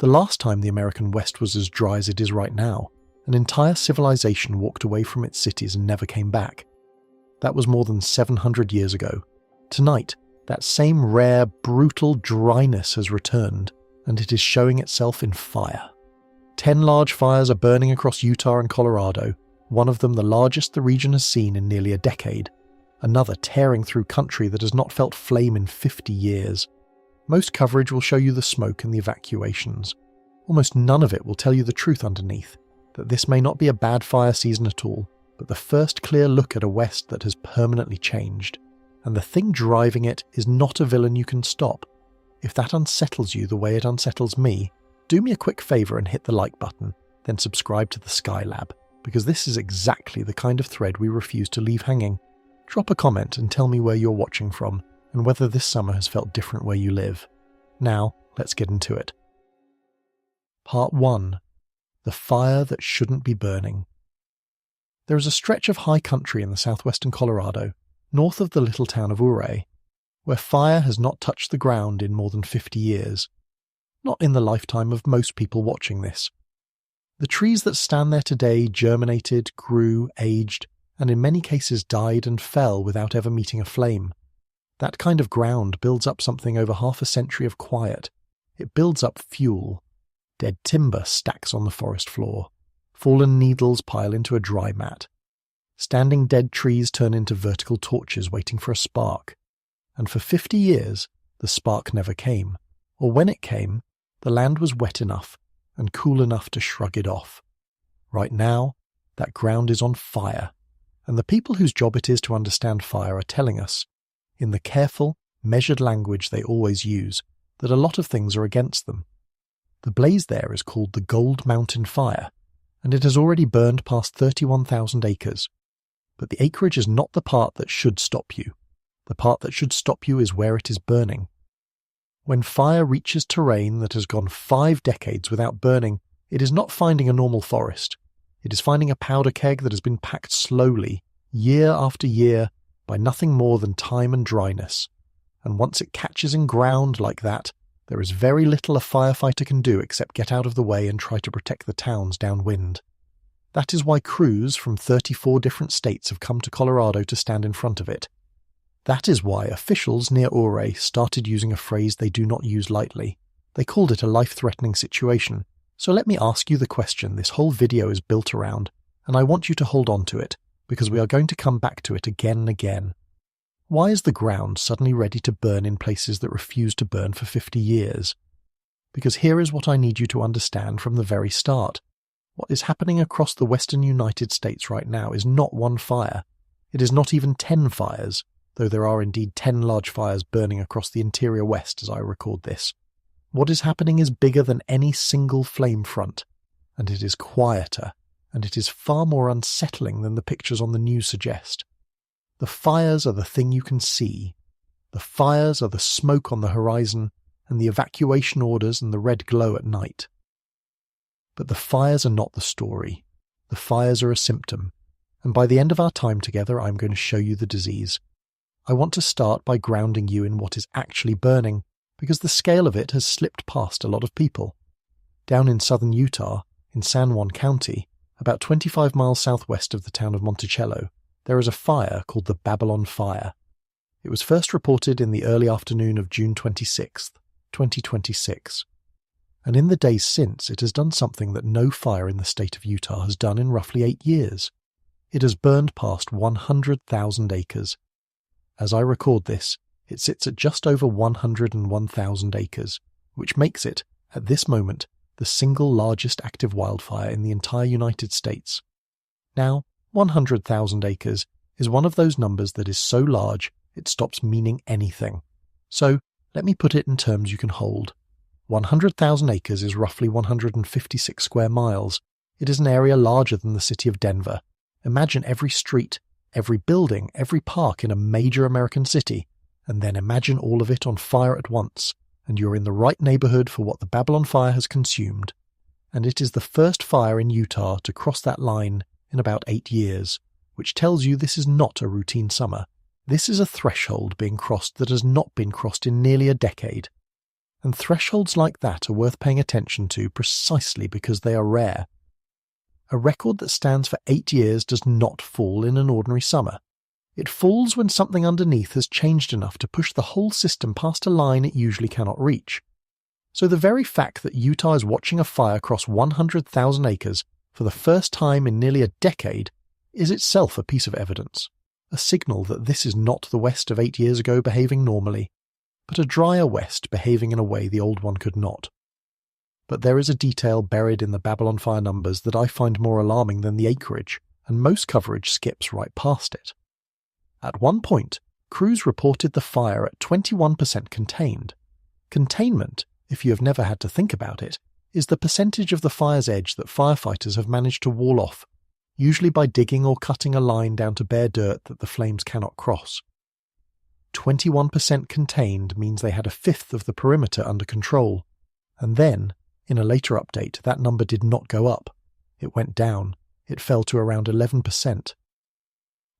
The last time the American West was as dry as it is right now, an entire civilization walked away from its cities and never came back. That was more than 700 years ago. Tonight, that same rare, brutal dryness has returned, and it is showing itself in fire. 10 large fires are burning across Utah and Colorado, one of them the largest the region has seen in nearly a decade, another tearing through country that has not felt flame in 50 years. Most coverage will show you the smoke and the evacuations. Almost none of it will tell you the truth underneath, that this may not be a bad fire season at all, but the first clear look at a West that has permanently changed. And the thing driving it is not a villain you can stop. If that unsettles you the way it unsettles me, do me a quick favour and hit the like button, then subscribe to the Sky Lab, because this is exactly the kind of thread we refuse to leave hanging. Drop a comment and tell me where you're watching from, and whether this summer has felt different where you live. Now, let's get into it. Part 1. The fire that shouldn't be burning. There is a stretch of high country in the southwestern Colorado, north of the little town of Ouray, where fire has not touched the ground in more than 50 years. Not in the lifetime of most people watching this. The trees that stand there today germinated, grew, aged, and in many cases died and fell without ever meeting a flame. That kind of ground builds up something over half a century of quiet. It builds up fuel. Dead timber stacks on the forest floor. Fallen needles pile into a dry mat. Standing dead trees turn into vertical torches waiting for a spark. And for 50 years, the spark never came. Or when it came, the land was wet enough and cool enough to shrug it off. Right now, that ground is on fire, and the people whose job it is to understand fire are telling us, in the careful, measured language they always use, that a lot of things are against them. The blaze there is called the Gold Mountain Fire, and it has already burned past 31,000 acres. But the acreage is not the part that should stop you. The part that should stop you is where it is burning. When fire reaches terrain that has gone 5 decades without burning, it is not finding a normal forest. It is finding a powder keg that has been packed slowly, year after year, by nothing more than time and dryness. And once it catches in ground like that, there is very little a firefighter can do except get out of the way and try to protect the towns downwind. That is why crews from 34 different states have come to Colorado to stand in front of it. That is why officials near Ouray started using a phrase they do not use lightly. They called it a life-threatening situation. So let me ask you the question this whole video is built around, and I want you to hold on to it, because we are going to come back to it again and again. Why is the ground suddenly ready to burn in places that refused to burn for 50 years? Because here is what I need you to understand from the very start. What is happening across the western United States right now is not one fire. It is not even 10 fires, though there are indeed 10 large fires burning across the interior west as I record this. What is happening is bigger than any single flame front, and it is quieter, and it is far more unsettling than the pictures on the news suggest. The fires are the thing you can see. The fires are the smoke on the horizon, and the evacuation orders and the red glow at night. But the fires are not the story. The fires are a symptom, and by the end of our time together I'm going to show you the disease. I want to start by grounding you in what is actually burning, because the scale of it has slipped past a lot of people. Down in southern Utah, in San Juan County, about 25 miles southwest of the town of Monticello, there is a fire called the Babylon Fire. It was first reported in the early afternoon of June 26th, 2026. And in the days since, it has done something that no fire in the state of Utah has done in roughly 8 years. It has burned past 100,000 acres. As I record this, it sits at just over 101,000 acres, which makes it, at this moment, the single largest active wildfire in the entire United States. Now, 100,000 acres is one of those numbers that is so large it stops meaning anything. So, let me put it in terms you can hold. 100,000 acres is roughly 156 square miles. It is an area larger than the city of Denver. Imagine every street, every building, every park in a major American city, and then imagine all of it on fire at once, and you're in the right neighborhood for what the Babylon Fire has consumed. And it is the first fire in Utah to cross that line in about 8 years, which tells you this is not a routine summer. This is a threshold being crossed that has not been crossed in nearly a decade. And thresholds like that are worth paying attention to precisely because they are rare. A record that stands for 8 years does not fall in an ordinary summer. It falls when something underneath has changed enough to push the whole system past a line it usually cannot reach. So the very fact that Utah is watching a fire cross 100,000 acres for the first time in nearly a decade is itself a piece of evidence, a signal that this is not the West of 8 years ago behaving normally, but a drier West behaving in a way the old one could not. But there is a detail buried in the Babylon fire numbers that I find more alarming than the acreage, and most coverage skips right past it. At one point, crews reported the fire at 21% contained. Containment, if you have never had to think about it, is the percentage of the fire's edge that firefighters have managed to wall off, usually by digging or cutting a line down to bare dirt that the flames cannot cross. 21% contained means they had a fifth of the perimeter under control, and then, in a later update, that number did not go up. It went down. It fell to around 11%.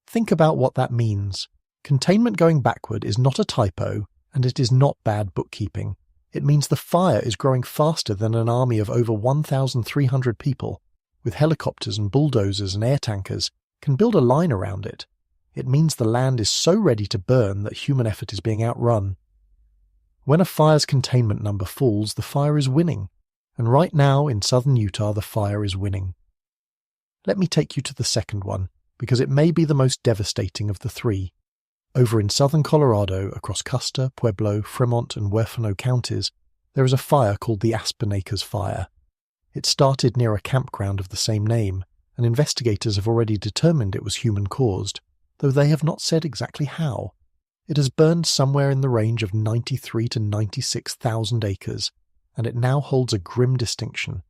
Think about what that means. Containment going backward is not a typo, and it is not bad bookkeeping. It means the fire is growing faster than an army of over 1,300 people, with helicopters and bulldozers and air tankers, can build a line around it. It means the land is so ready to burn that human effort is being outrun. When a fire's containment number falls, the fire is winning. And right now, in southern Utah, the fire is winning. Let me take you to the second one, because it may be the most devastating of the three. Over in southern Colorado, across Custer, Pueblo, Fremont, and Huerfano counties, there is a fire called the Aspen Acres Fire. It started near a campground of the same name, and investigators have already determined it was human-caused, though they have not said exactly how. It has burned somewhere in the range of 93 to 96,000 acres, and it now holds a grim distinction.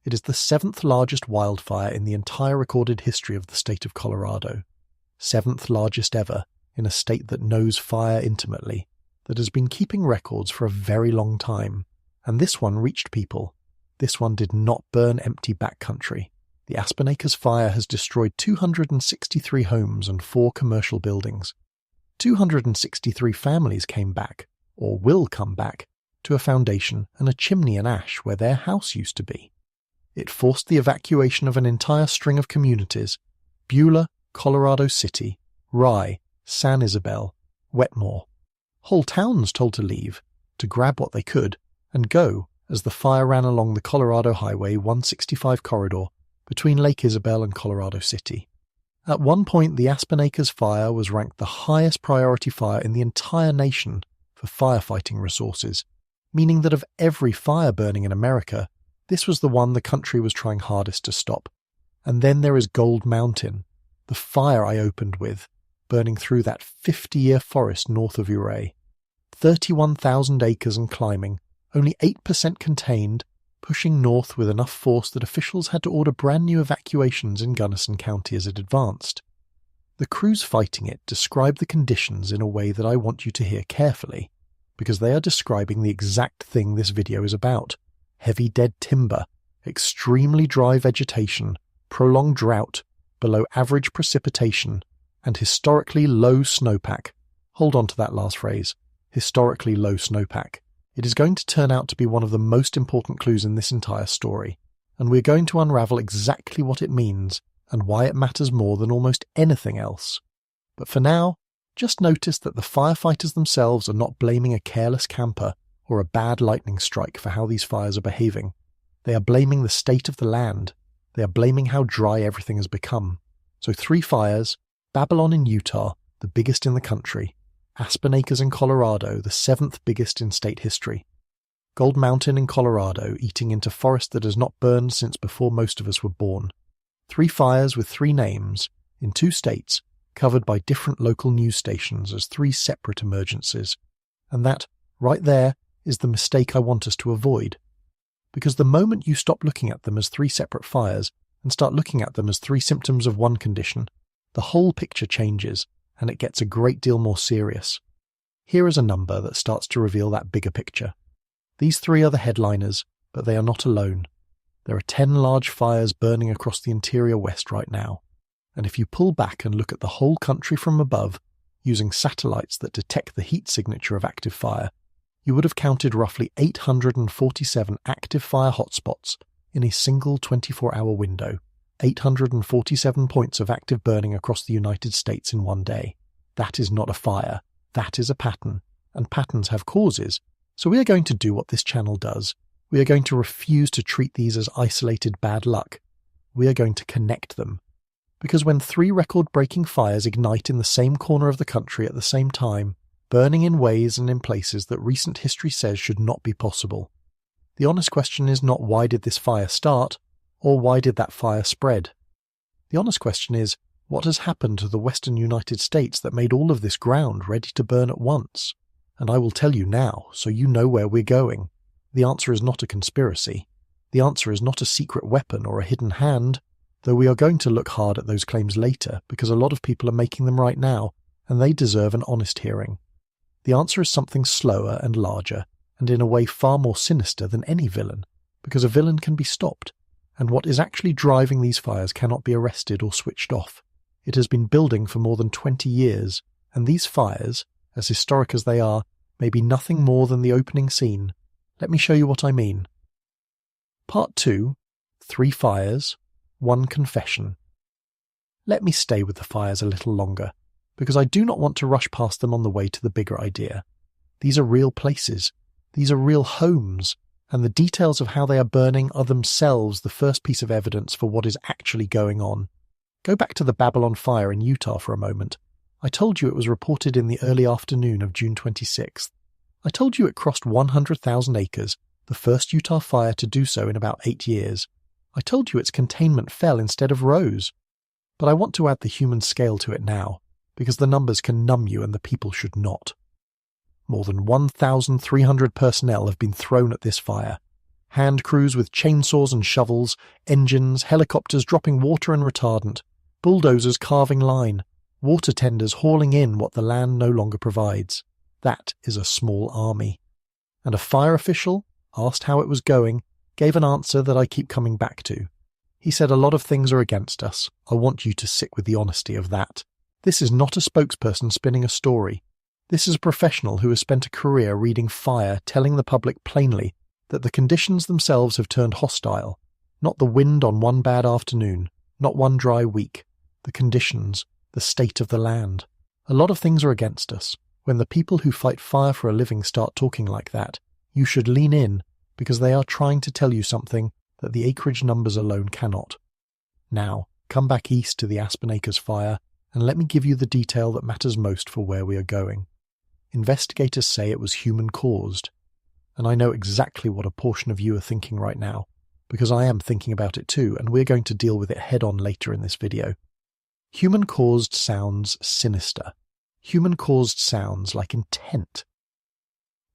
It is the 7th largest wildfire in the entire recorded history of the state of Colorado. 7th largest ever, in a state that knows fire intimately, that has been keeping records for a very long time. And this one reached people. This one did not burn empty backcountry. The Aspen Acres fire has destroyed 263 homes and 4 commercial buildings. 263 families came back, or will come back, to a foundation and a chimney and ash where their house used to be. It forced the evacuation of an entire string of communities: Beulah, Colorado City, Rye, San Isabel, Wetmore. Whole towns told to leave, to grab what they could, and go as the fire ran along the Colorado Highway 165 corridor between Lake Isabel and Colorado City. At one point, the Aspen Acres fire was ranked the highest priority fire in the entire nation for firefighting resources, meaning that of every fire burning in America, this was the one the country was trying hardest to stop. And then there is Gold Mountain, the fire I opened with, burning through that 50-year forest north of Ouray. 31,000 acres and climbing, only 8% contained, pushing north with enough force that officials had to order brand new evacuations in Gunnison County as it advanced. The crews fighting it describe the conditions in a way that I want you to hear carefully, because they are describing the exact thing this video is about: heavy dead timber, extremely dry vegetation, prolonged drought, below average precipitation, and historically low snowpack. Hold on to that last phrase, historically low snowpack. It is going to turn out to be one of the most important clues in this entire story, and we're going to unravel exactly what it means and why it matters more than almost anything else. But for now, just notice that the firefighters themselves are not blaming a careless camper or a bad lightning strike for how these fires are behaving. They are blaming the state of the land. They are blaming how dry everything has become. So 3 fires: Babylon in Utah, the biggest in the country; Aspen Acres in Colorado, the 7th biggest in state history; Gold Mountain in Colorado, eating into forest that has not burned since before most of us were born. 3 fires with 3 names, in 2 states, covered by different local news stations as 3 separate emergencies. And that, right there, is the mistake I want us to avoid. Because the moment you stop looking at them as 3 separate fires and start looking at them as 3 symptoms of one condition, the whole picture changes, and it gets a great deal more serious. Here is a number that starts to reveal that bigger picture. These 3 are the headliners, but they are not alone. There are 10 large fires burning across the interior West right now, and if you pull back and look at the whole country from above, using satellites that detect the heat signature of active fire, you would have counted roughly 847 active fire hotspots in a single 24-hour window. 847 points of active burning across the United States in one day. That is not a fire. That is a pattern. And patterns have causes. So we are going to do what this channel does. We are going to refuse to treat these as isolated bad luck. We are going to connect them. Because when 3 record-breaking fires ignite in the same corner of the country at the same time, burning in ways and in places that recent history says should not be possible, the honest question is not why did this fire start, or why did that fire spread? The honest question is, what has happened to the western United States that made all of this ground ready to burn at once? And I will tell you now, so you know where we're going. The answer is not a conspiracy. The answer is not a secret weapon or a hidden hand, though we are going to look hard at those claims later because a lot of people are making them right now, and they deserve an honest hearing. The answer is something slower and larger, and in a way far more sinister than any villain, because a villain can be stopped, and what is actually driving these fires cannot be arrested or switched off. It has been building for more than 20 years, and these fires, as historic as they are, may be nothing more than the opening scene. Let me show you what I mean. Part 2, 3 fires, 1 confession. Let me stay with the fires a little longer, because I do not want to rush past them on the way to the bigger idea. These are real places. These are real homes, and the details of how they are burning are themselves the first piece of evidence for what is actually going on. Go back to the Babylon fire in Utah for a moment. I told you it was reported in the early afternoon of June 26th. I told you it crossed 100,000 acres, the first Utah fire to do so in about 8 years. I told you its containment fell instead of rose. But I want to add the human scale to it now, because the numbers can numb you and the people should not. More than 1,300 personnel have been thrown at this fire. Hand crews with chainsaws and shovels, engines, helicopters dropping water and retardant, bulldozers carving line, water tenders hauling in what the land no longer provides. That is a small army. And a fire official, asked how it was going, gave an answer that I keep coming back to. He said a lot of things are against us. I want you to sit with the honesty of that. This is not a spokesperson spinning a story. This is a professional who has spent a career reading fire, telling the public plainly that the conditions themselves have turned hostile. Not the wind on one bad afternoon, not one dry week. The conditions, the state of the land. A lot of things are against us. When the people who fight fire for a living start talking like that, you should lean in, because they are trying to tell you something that the acreage numbers alone cannot. Now, come back east to the Aspen Acres fire, and let me give you the detail that matters most for where we are going. Investigators say it was human-caused, and I know exactly what a portion of you are thinking right now, because I am thinking about it too, and we're going to deal with it head-on later in this video. Human-caused sounds sinister. Human-caused sounds like intent.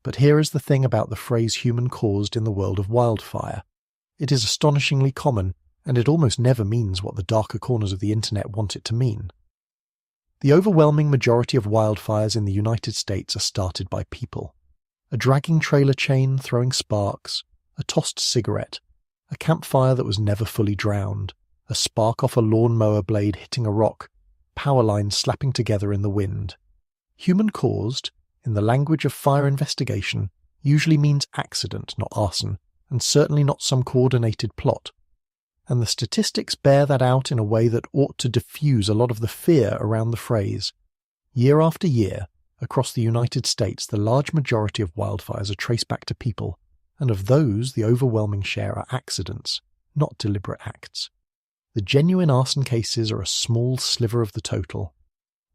But here is the thing about the phrase human-caused in the world of wildfire. It is astonishingly common, and it almost never means what the darker corners of the internet want it to mean. The overwhelming majority of wildfires in the United States are started by people. A dragging trailer chain throwing sparks, a tossed cigarette, a campfire that was never fully drowned, a spark off a lawnmower blade hitting a rock, power lines slapping together in the wind. Human-caused, in the language of fire investigation, usually means accident, not arson, and certainly not some coordinated plot. And the statistics bear that out in a way that ought to diffuse a lot of the fear around the phrase. Year after year, across the United States, the large majority of wildfires are traced back to people, and of those, the overwhelming share are accidents, not deliberate acts. The genuine arson cases are a small sliver of the total.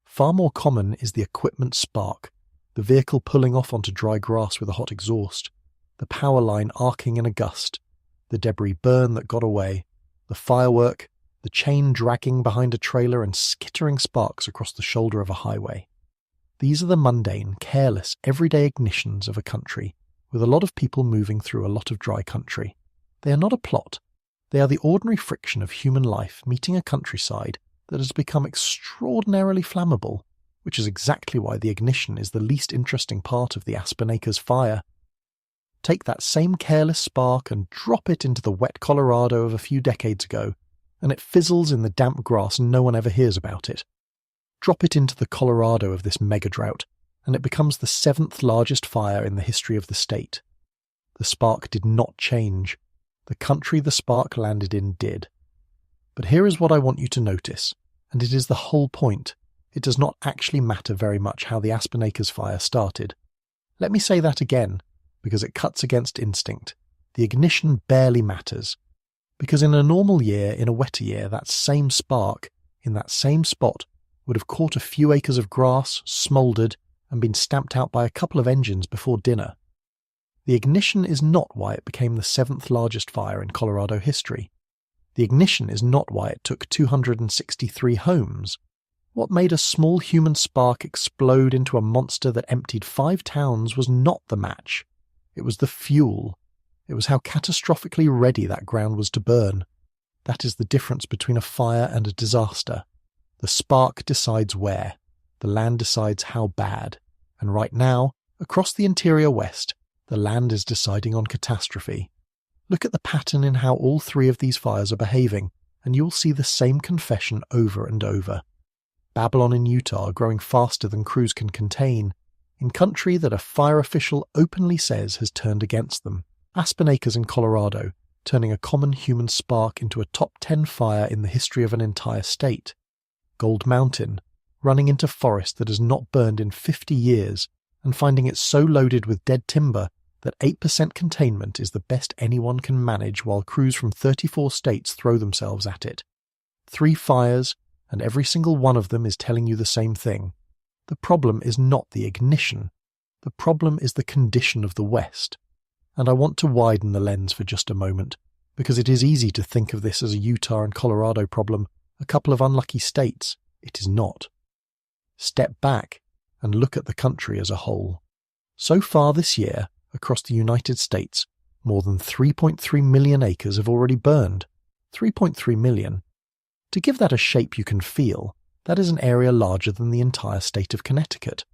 Far more common is the equipment spark, the vehicle pulling off onto dry grass with a hot exhaust, the power line arcing in a gust, the debris burn that got away, the firework, the chain dragging behind a trailer and skittering sparks across the shoulder of a highway. These are the mundane, careless, everyday ignitions of a country, with a lot of people moving through a lot of dry country. They are not a plot. They are the ordinary friction of human life meeting a countryside that has become extraordinarily flammable, which is exactly why the ignition is the least interesting part of the Aspen Acres fire. Take that same careless spark and drop it into the wet Colorado of a few decades ago, and it fizzles in the damp grass and no one ever hears about it. Drop it into the Colorado of this mega drought, and it becomes the 7th largest fire in the history of the state. The spark did not change. The country the spark landed in did. But here is what I want you to notice, and it is the whole point. It does not actually matter very much how the Aspen Acres fire started. Let me say that again, because it cuts against instinct. The ignition barely matters. Because in a normal year, in a wetter year, that same spark, in that same spot, would have caught a few acres of grass, smouldered, and been stamped out by a couple of engines before dinner. The ignition is not why it became the 7th largest fire in Colorado history. The ignition is not why it took 263 homes. What made a small human spark explode into a monster that emptied 5 towns was not the match. It was the fuel. It was how catastrophically ready that ground was to burn. That is the difference between a fire and a disaster. The spark decides where. The land decides how bad. And right now, across the interior West, the land is deciding on catastrophe. Look at the pattern in how all 3 of these fires are behaving, and you'll see the same confession over and over. Babylon in Utah growing faster than crews can contain, in country that a fire official openly says has turned against them. Aspen Acres in Colorado, turning a common human spark into a top 10 fire in the history of an entire state. Gold Mountain, running into forest that has not burned in 50 years, and finding it so loaded with dead timber that 8% containment is the best anyone can manage while crews from 34 states throw themselves at it. 3 fires, and every single one of them is telling you the same thing. The problem is not the ignition. The problem is the condition of the West. And I want to widen the lens for just a moment, because it is easy to think of this as a Utah and Colorado problem, a couple of unlucky states. It is not. Step back and look at the country as a whole. So far this year, across the United States, more than 3.3 million acres have already burned. 3.3 million. To give that a shape you can feel, that is an area larger than the entire state of Connecticut,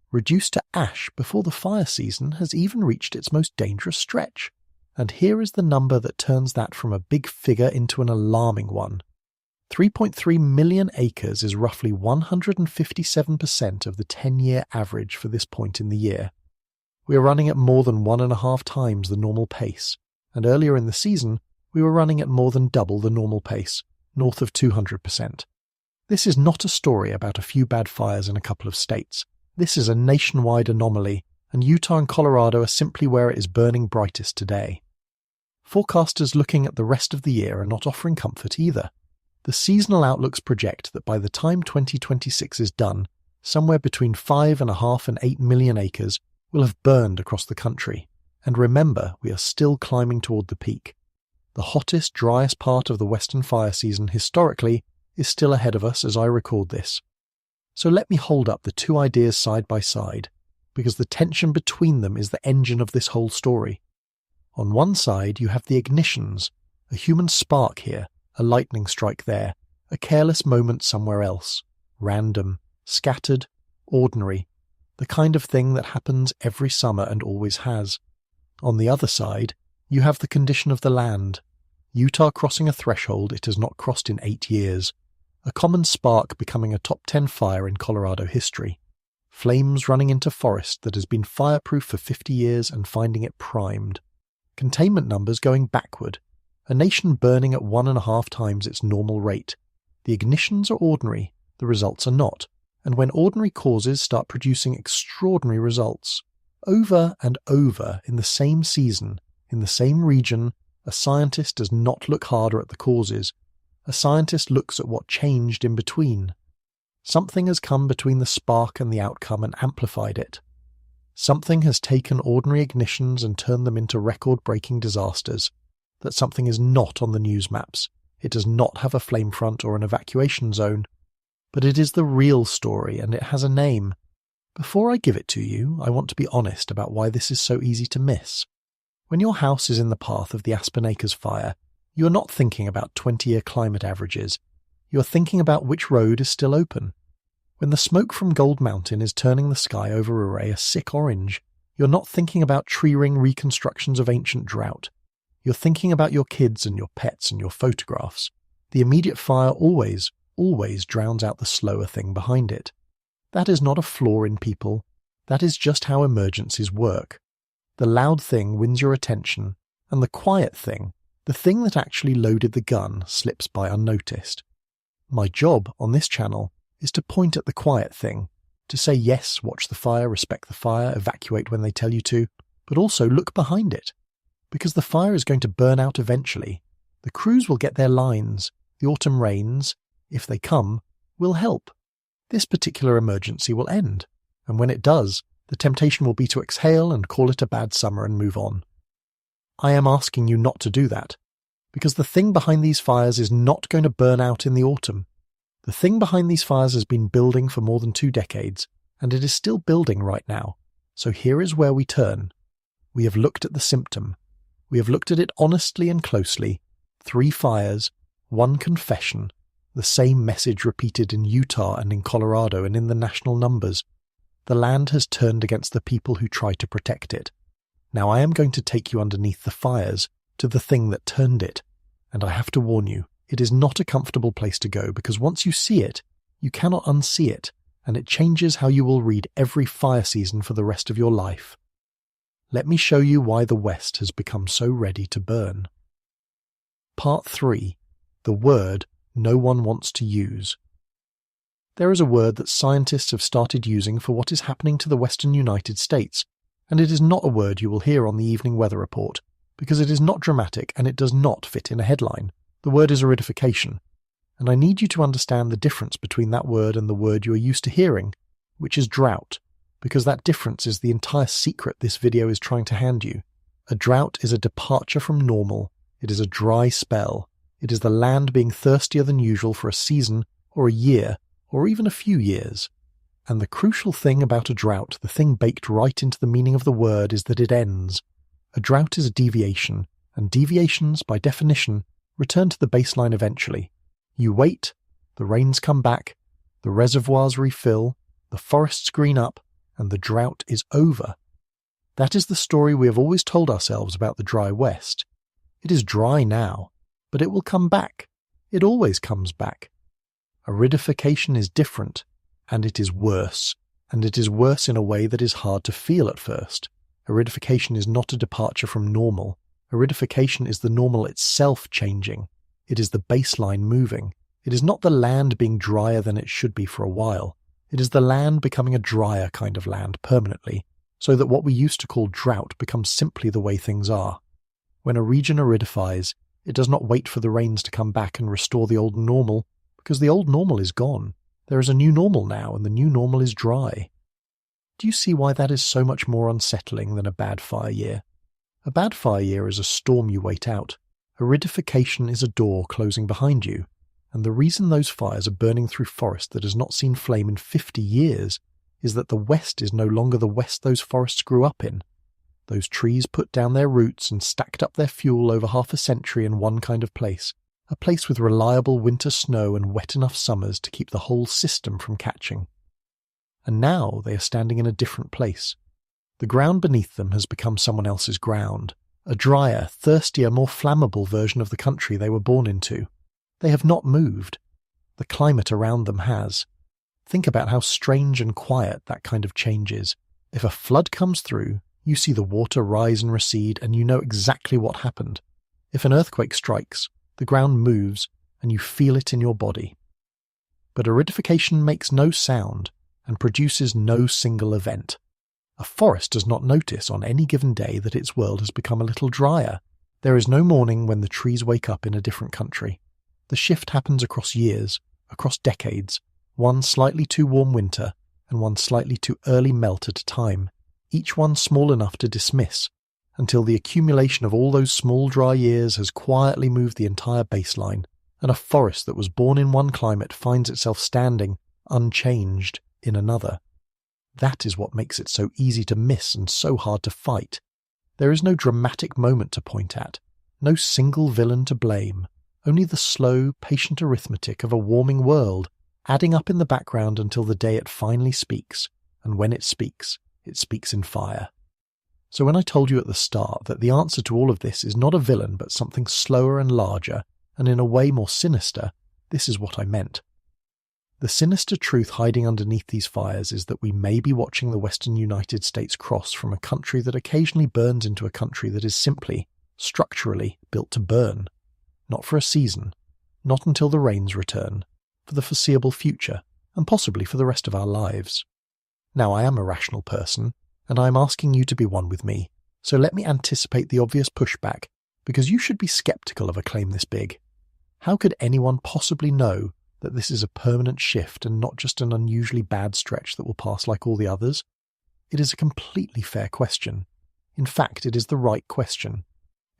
reduced to ash before the fire season has even reached its most dangerous stretch. And here is the number that turns that from a big figure into an alarming one. 3.3 million acres is roughly 157% of the 10-year average for this point in the year. We are running at more than 1.5 times the normal pace, and earlier in the season, we were running at more than double the normal pace, north of 200%. This is not a story about a few bad fires in a couple of states. This is a nationwide anomaly, and Utah and Colorado are simply where it is burning brightest today. Forecasters looking at the rest of the year are not offering comfort either. The seasonal outlooks project that by the time 2026 is done, somewhere between 5.5 and 8 million acres will have burned across the country. And remember, we are still climbing toward the peak. The hottest, driest part of the western fire season historically is still ahead of us as I record this. So let me hold up the 2 ideas side by side, because the tension between them is the engine of this whole story. On one side you have the ignitions, a human spark here, a lightning strike there, a careless moment somewhere else, random, scattered, ordinary, the kind of thing that happens every summer and always has. On the other side, you have the condition of the land. Utah crossing a threshold it has not crossed in 8 years. A common spark becoming a top 10 fire in Colorado history. Flames running into forest that has been fireproof for 50 years and finding it primed. Containment numbers going backward. A nation burning at 1.5 times its normal rate. The ignitions are ordinary, the results are not. And when ordinary causes start producing extraordinary results, over and over in the same season, in the same region, a scientist does not look harder at the causes. A scientist looks at what changed in between. Something has come between the spark and the outcome and amplified it. Something has taken ordinary ignitions and turned them into record-breaking disasters. That something is not on the news maps. It does not have a flame front or an evacuation zone. But it is the real story, and it has a name. Before I give it to you, I want to be honest about why this is so easy to miss. When your house is in the path of the Aspen Acres fire, you are not thinking about 20-year climate averages. You are thinking about which road is still open. When the smoke from Gold Mountain is turning the sky over Array a sick orange, you're not thinking about tree ring reconstructions of ancient drought. You're thinking about your kids and your pets and your photographs. The immediate fire always drowns out the slower thing behind it. That is not a flaw in people. That is just how emergencies work. The loud thing wins your attention, and the quiet thing, the thing that actually loaded the gun, slips by unnoticed. My job on this channel is to point at the quiet thing, to say yes, watch the fire, respect the fire, evacuate when they tell you to, but also look behind it. Because the fire is going to burn out eventually. The crews will get their lines. The autumn rains, if they come, will help. This particular emergency will end, and when it does, the temptation will be to exhale and call it a bad summer and move on. I am asking you not to do that, because the thing behind these fires is not going to burn out in the autumn. The thing behind these fires has been building for more than 2 decades, and it is still building right now. So here is where we turn. We have looked at the symptom. We have looked at it honestly and closely. 3 fires, 1 confession, the same message repeated in Utah and in Colorado and in the national numbers. The land has turned against the people who try to protect it. Now I am going to take you underneath the fires to the thing that turned it. And I have to warn you, it is not a comfortable place to go, because once you see it, you cannot unsee it, and it changes how you will read every fire season for the rest of your life. Let me show you why the West has become so ready to burn. Part 3. The word no one wants to use. There is a word that scientists have started using for what is happening to the western United States, and it is not a word you will hear on the evening weather report, because it is not dramatic and it does not fit in a headline. The word is aridification, and I need you to understand the difference between that word and the word you are used to hearing, which is drought, because that difference is the entire secret this video is trying to hand you. A drought is a departure from normal. It is a dry spell. It is the land being thirstier than usual for a season, or a year, or even a few years. And the crucial thing about a drought, the thing baked right into the meaning of the word, is that it ends. A drought is a deviation, and deviations, by definition, return to the baseline eventually. You wait, the rains come back, the reservoirs refill, the forests green up, and the drought is over. That is the story we have always told ourselves about the dry West. It is dry now, but it will come back. It always comes back. Aridification is different, and it is worse in a way that is hard to feel at first. Aridification is not a departure from normal. Aridification is the normal itself changing. It is the baseline moving. It is not the land being drier than it should be for a while. It is the land becoming a drier kind of land permanently, so that what we used to call drought becomes simply the way things are. When a region aridifies, it does not wait for the rains to come back and restore the old normal, because the old normal is gone. There is a new normal now, and the new normal is dry. Do you see why that is so much more unsettling than a bad fire year? A bad fire year is a storm you wait out. Aridification is a door closing behind you, and the reason those fires are burning through forest that has not seen flame in 50 years is that the West is no longer the West those forests grew up in. Those trees put down their roots and stacked up their fuel over half a century in one kind of place, a place with reliable winter snow and wet enough summers to keep the whole system from catching. And now they are standing in a different place. The ground beneath them has become someone else's ground, a drier, thirstier, more flammable version of the country they were born into. They have not moved. The climate around them has. Think about how strange and quiet that kind of change is. If a flood comes through, you see the water rise and recede, and you know exactly what happened. If an earthquake strikes, the ground moves, and you feel it in your body. But aridification makes no sound and produces no single event. A forest does not notice on any given day that its world has become a little drier. There is no morning when the trees wake up in a different country. The shift happens across years, across decades, one slightly too warm winter and one slightly too early melt at a time, each one small enough to dismiss, until the accumulation of all those small dry years has quietly moved the entire baseline, and a forest that was born in one climate finds itself standing, unchanged, in another. That is what makes it so easy to miss and so hard to fight. There is no dramatic moment to point at, no single villain to blame, only the slow, patient arithmetic of a warming world, adding up in the background until the day it finally speaks, and when it speaks in fire. So when I told you at the start that the answer to all of this is not a villain but something slower and larger, and in a way more sinister, this is what I meant. The sinister truth hiding underneath these fires is that we may be watching the Western United States cross from a country that occasionally burns into a country that is simply, structurally, built to burn. Not for a season, not until the rains return, for the foreseeable future, and possibly for the rest of our lives. Now, I am a rational person, and I am asking you to be one with me, so let me anticipate the obvious pushback, because you should be skeptical of a claim this big. How could anyone possibly know that this is a permanent shift and not just an unusually bad stretch that will pass like all the others? It is a completely fair question. In fact, it is the right question.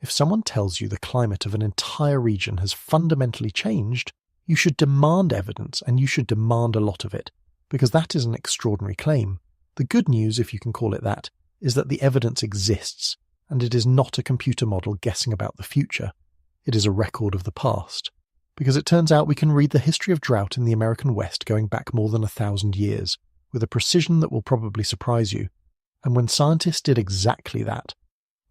If someone tells you the climate of an entire region has fundamentally changed, you should demand evidence, and you should demand a lot of it, because that is an extraordinary claim. The good news, if you can call it that, is that the evidence exists, and it is not a computer model guessing about the future. It is a record of the past. Because it turns out we can read the history of drought in the American West going back more than 1,000 years, with a precision that will probably surprise you. And when scientists did exactly that,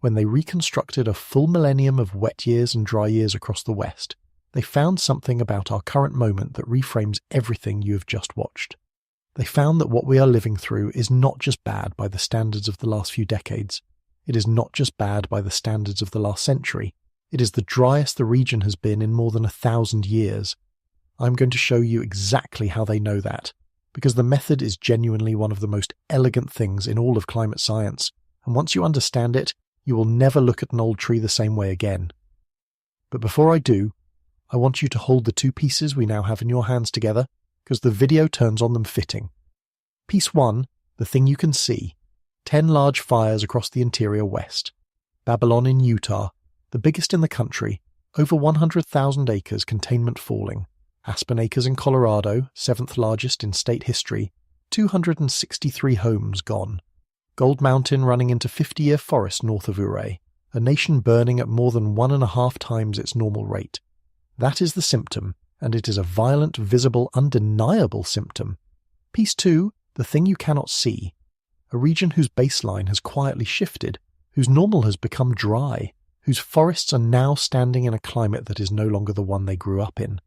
when they reconstructed a full millennium of wet years and dry years across the West, they found something about our current moment that reframes everything you have just watched. They found that what we are living through is not just bad by the standards of the last few decades. It is not just bad by the standards of the last century. It is the driest the region has been in more than 1,000 years. I'm going to show you exactly how they know that, because the method is genuinely one of the most elegant things in all of climate science, and once you understand it, you will never look at an old tree the same way again. But before I do, I want you to hold the two pieces we now have in your hands together, because the video turns on them fitting. Piece 1, the thing you can see, 10 large fires across the interior West. Babylon in Utah, the biggest in the country, over 100,000 acres containment falling. Aspen Acres in Colorado, 7th largest in state history, 263 homes gone. Gold Mountain running into 50-year forest north of Ouray, a nation burning at more than 1.5 times its normal rate. That is the symptom, and it is a violent, visible, undeniable symptom. Piece 2, the thing you cannot see. A region whose baseline has quietly shifted, whose normal has become dry, whose forests are now standing in a climate that is no longer the one they grew up in.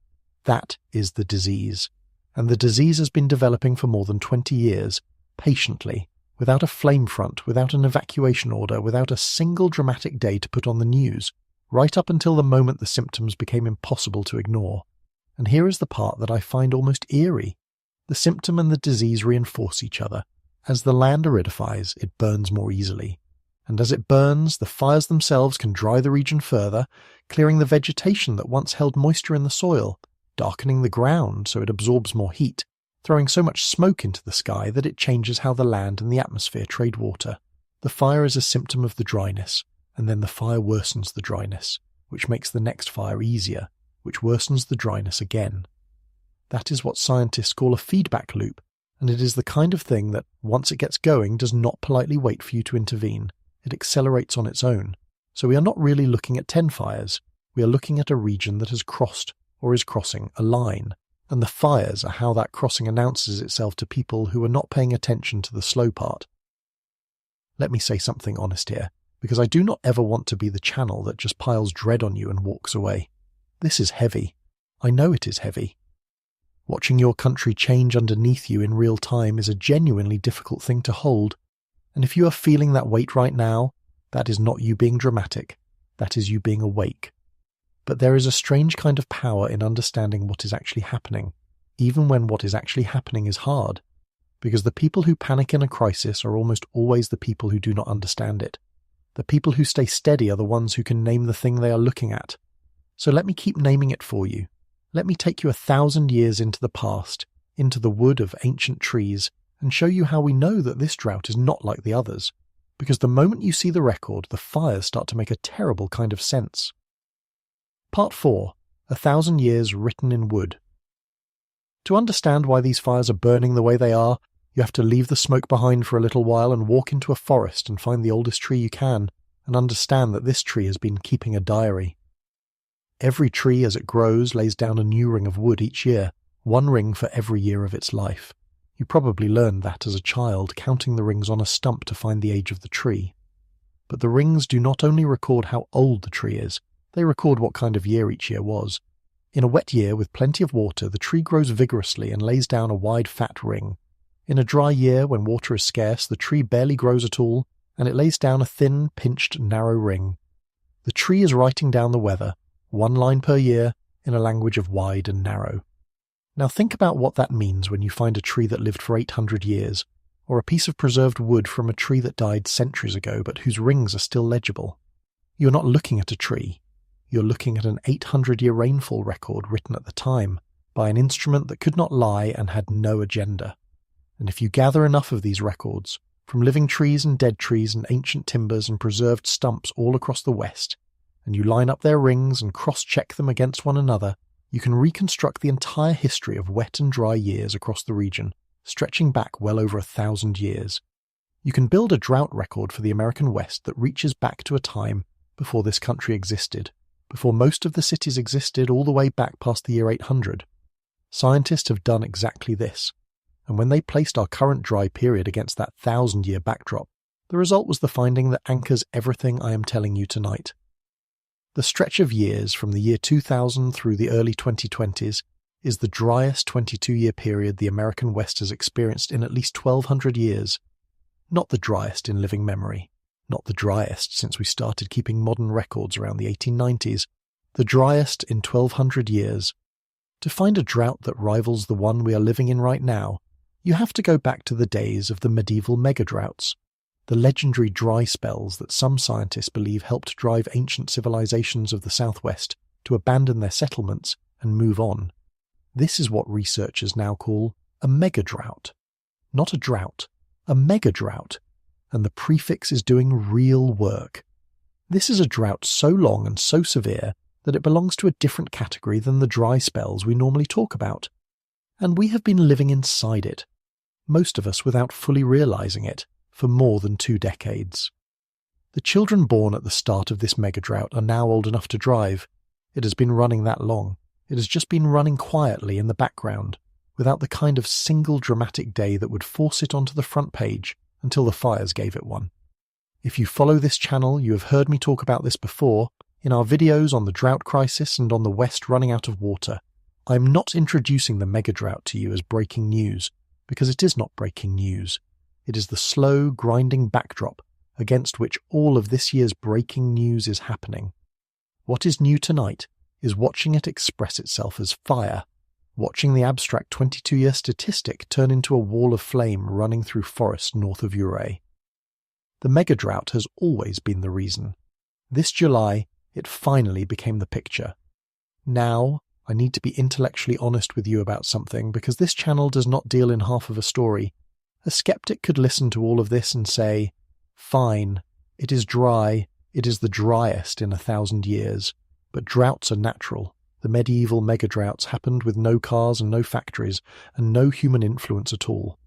That is the disease. And the disease has been developing for more than 20 years, patiently, without a flame front, without an evacuation order, without a single dramatic day to put on the news, right up until the moment the symptoms became impossible to ignore. And here is the part that I find almost eerie. The symptom and the disease reinforce each other. As the land aridifies, it burns more easily. And as it burns, the fires themselves can dry the region further, clearing the vegetation that once held moisture in the soil, darkening the ground so it absorbs more heat, throwing so much smoke into the sky that it changes how the land and the atmosphere trade water. The fire is a symptom of the dryness, and then the fire worsens the dryness, which makes the next fire easier, which worsens the dryness again. That is what scientists call a feedback loop, and it is the kind of thing that, once it gets going, does not politely wait for you to intervene. It accelerates on its own. So we are not really looking at 10 fires. We are looking at a region that has crossed, or is crossing, a line. And the fires are how that crossing announces itself to people who are not paying attention to the slow part. Let me say something honest here, because I do not ever want to be the channel that just piles dread on you and walks away. This is heavy. I know it is heavy. Watching your country change underneath you in real time is a genuinely difficult thing to hold. And if you are feeling that weight right now, that is not you being dramatic. That is you being awake. But there is a strange kind of power in understanding what is actually happening, even when what is actually happening is hard. Because the people who panic in a crisis are almost always the people who do not understand it. The people who stay steady are the ones who can name the thing they are looking at. So let me keep naming it for you. Let me take you 1,000 years into the past, into the wood of ancient trees, and show you how we know that this drought is not like the others. Because the moment you see the record, the fires start to make a terrible kind of sense. Part 4. 1,000 years written in wood. To understand why these fires are burning the way they are, you have to leave the smoke behind for a little while and walk into a forest and find the oldest tree you can, and understand that this tree has been keeping a diary. Every tree as it grows lays down a new ring of wood each year, one ring for every year of its life. You probably learned that as a child, counting the rings on a stump to find the age of the tree. But the rings do not only record how old the tree is, they record what kind of year each year was. In a wet year with plenty of water, the tree grows vigorously and lays down a wide fat ring. In a dry year when water is scarce, the tree barely grows at all, and it lays down a thin, pinched, narrow ring. The tree is writing down the weather, one line per year, in a language of wide and narrow. Now think about what that means when you find a tree that lived for 800 years, or a piece of preserved wood from a tree that died centuries ago but whose rings are still legible. You're not looking at a tree. You're looking at an 800-year rainfall record written at the time by an instrument that could not lie and had no agenda. And if you gather enough of these records, from living trees and dead trees and ancient timbers and preserved stumps all across the West, and you line up their rings and cross-check them against one another, you can reconstruct the entire history of wet and dry years across the region, stretching back well over 1,000 years. You can build a drought record for the American West that reaches back to a time before this country existed, before most of the cities existed all the way back past the year 800. Scientists have done exactly this, and when they placed our current dry period against that 1,000-year backdrop, the result was the finding that anchors everything I am telling you tonight. The stretch of years from the year 2000 through the early 2020s is the driest 22-year period the American West has experienced in at least 1,200 years. Not the driest in living memory, not the driest since we started keeping modern records around the 1890s, the driest in 1,200 years. To find a drought that rivals the one we are living in right now, you have to go back to the days of the medieval megadroughts, the legendary dry spells that some scientists believe helped drive ancient civilizations of the Southwest to abandon their settlements and move on. This is what researchers now call a megadrought. Not a drought, a megadrought, and the prefix is doing real work. This is a drought so long and so severe that it belongs to a different category than the dry spells we normally talk about. And we have been living inside it, most of us without fully realizing it, for more than 2 decades. The children born at the start of this megadrought are now old enough to drive. It has been running that long. It has just been running quietly in the background, without the kind of single dramatic day that would force it onto the front page until the fires gave it one. If you follow this channel, you have heard me talk about this before, in our videos on the drought crisis and on the West running out of water. I am not introducing the megadrought to you as breaking news, because it is not breaking news. It is the slow, grinding backdrop against which all of this year's breaking news is happening. What is new tonight is watching it express itself as fire, watching the abstract 22-year statistic turn into a wall of flame running through forests north of Ouray. The megadrought has always been the reason. This July, it finally became the picture. Now, I need to be intellectually honest with you about something because this channel does not deal in half of a story. A skeptic could listen to all of this and say, fine, it is dry, it is the driest in 1,000 years, but droughts are natural. The medieval megadroughts happened with no cars and no factories and no human influence at all.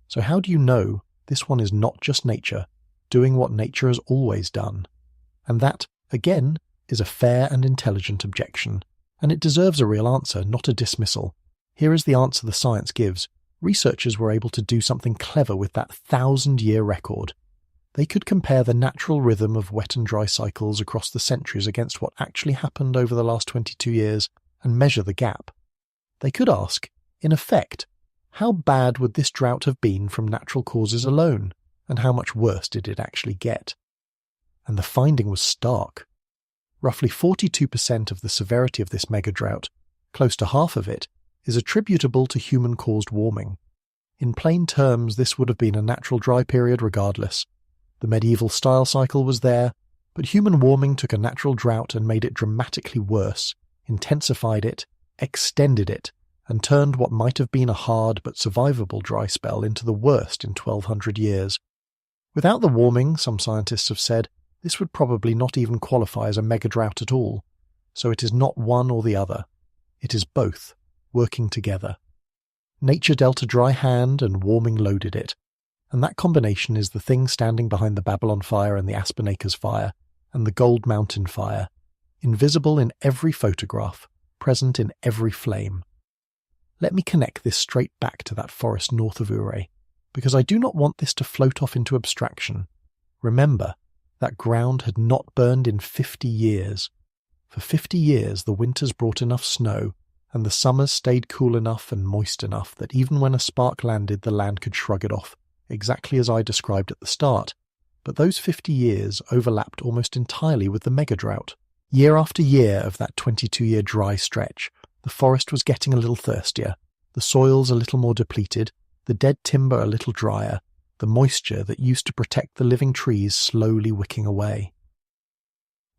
So how do you know this one is not just nature, doing what nature has always done? And that, again, is a fair and intelligent objection, and it deserves a real answer, not a dismissal. Here is the answer the science gives. Researchers were able to do something clever with that 1,000-year record. They could compare the natural rhythm of wet and dry cycles across the centuries against what actually happened over the last 22 years and measure the gap. They could ask, in effect, how bad would this drought have been from natural causes alone, and how much worse did it actually get? And the finding was stark. Roughly 42% of the severity of this megadrought, close to half of it, is attributable to human-caused warming. In plain terms, this would have been a natural dry period regardless. The medieval style cycle was there, but human warming took a natural drought and made it dramatically worse, intensified it, extended it, and turned what might have been a hard but survivable dry spell into the worst in 1,200 years. Without the warming, some scientists have said, this would probably not even qualify as a megadrought at all. So it is not one or the other. It is both, working together. Nature dealt a dry hand and warming loaded it, and that combination is the thing standing behind the Babylon fire and the Aspen Acres fire and the Gold Mountain fire, invisible in every photograph, present in every flame. Let me connect this straight back to that forest north of Ouray, because I do not want this to float off into abstraction. Remember, that ground had not burned in 50 years. For 50 years the winters brought enough snow, and the summers stayed cool enough and moist enough that even when a spark landed the land could shrug it off, exactly as I described at the start. But those 50 years overlapped almost entirely with the mega-drought. Year after year of that 22-year dry stretch, the forest was getting a little thirstier, the soils a little more depleted, the dead timber a little drier, the moisture that used to protect the living trees slowly wicking away.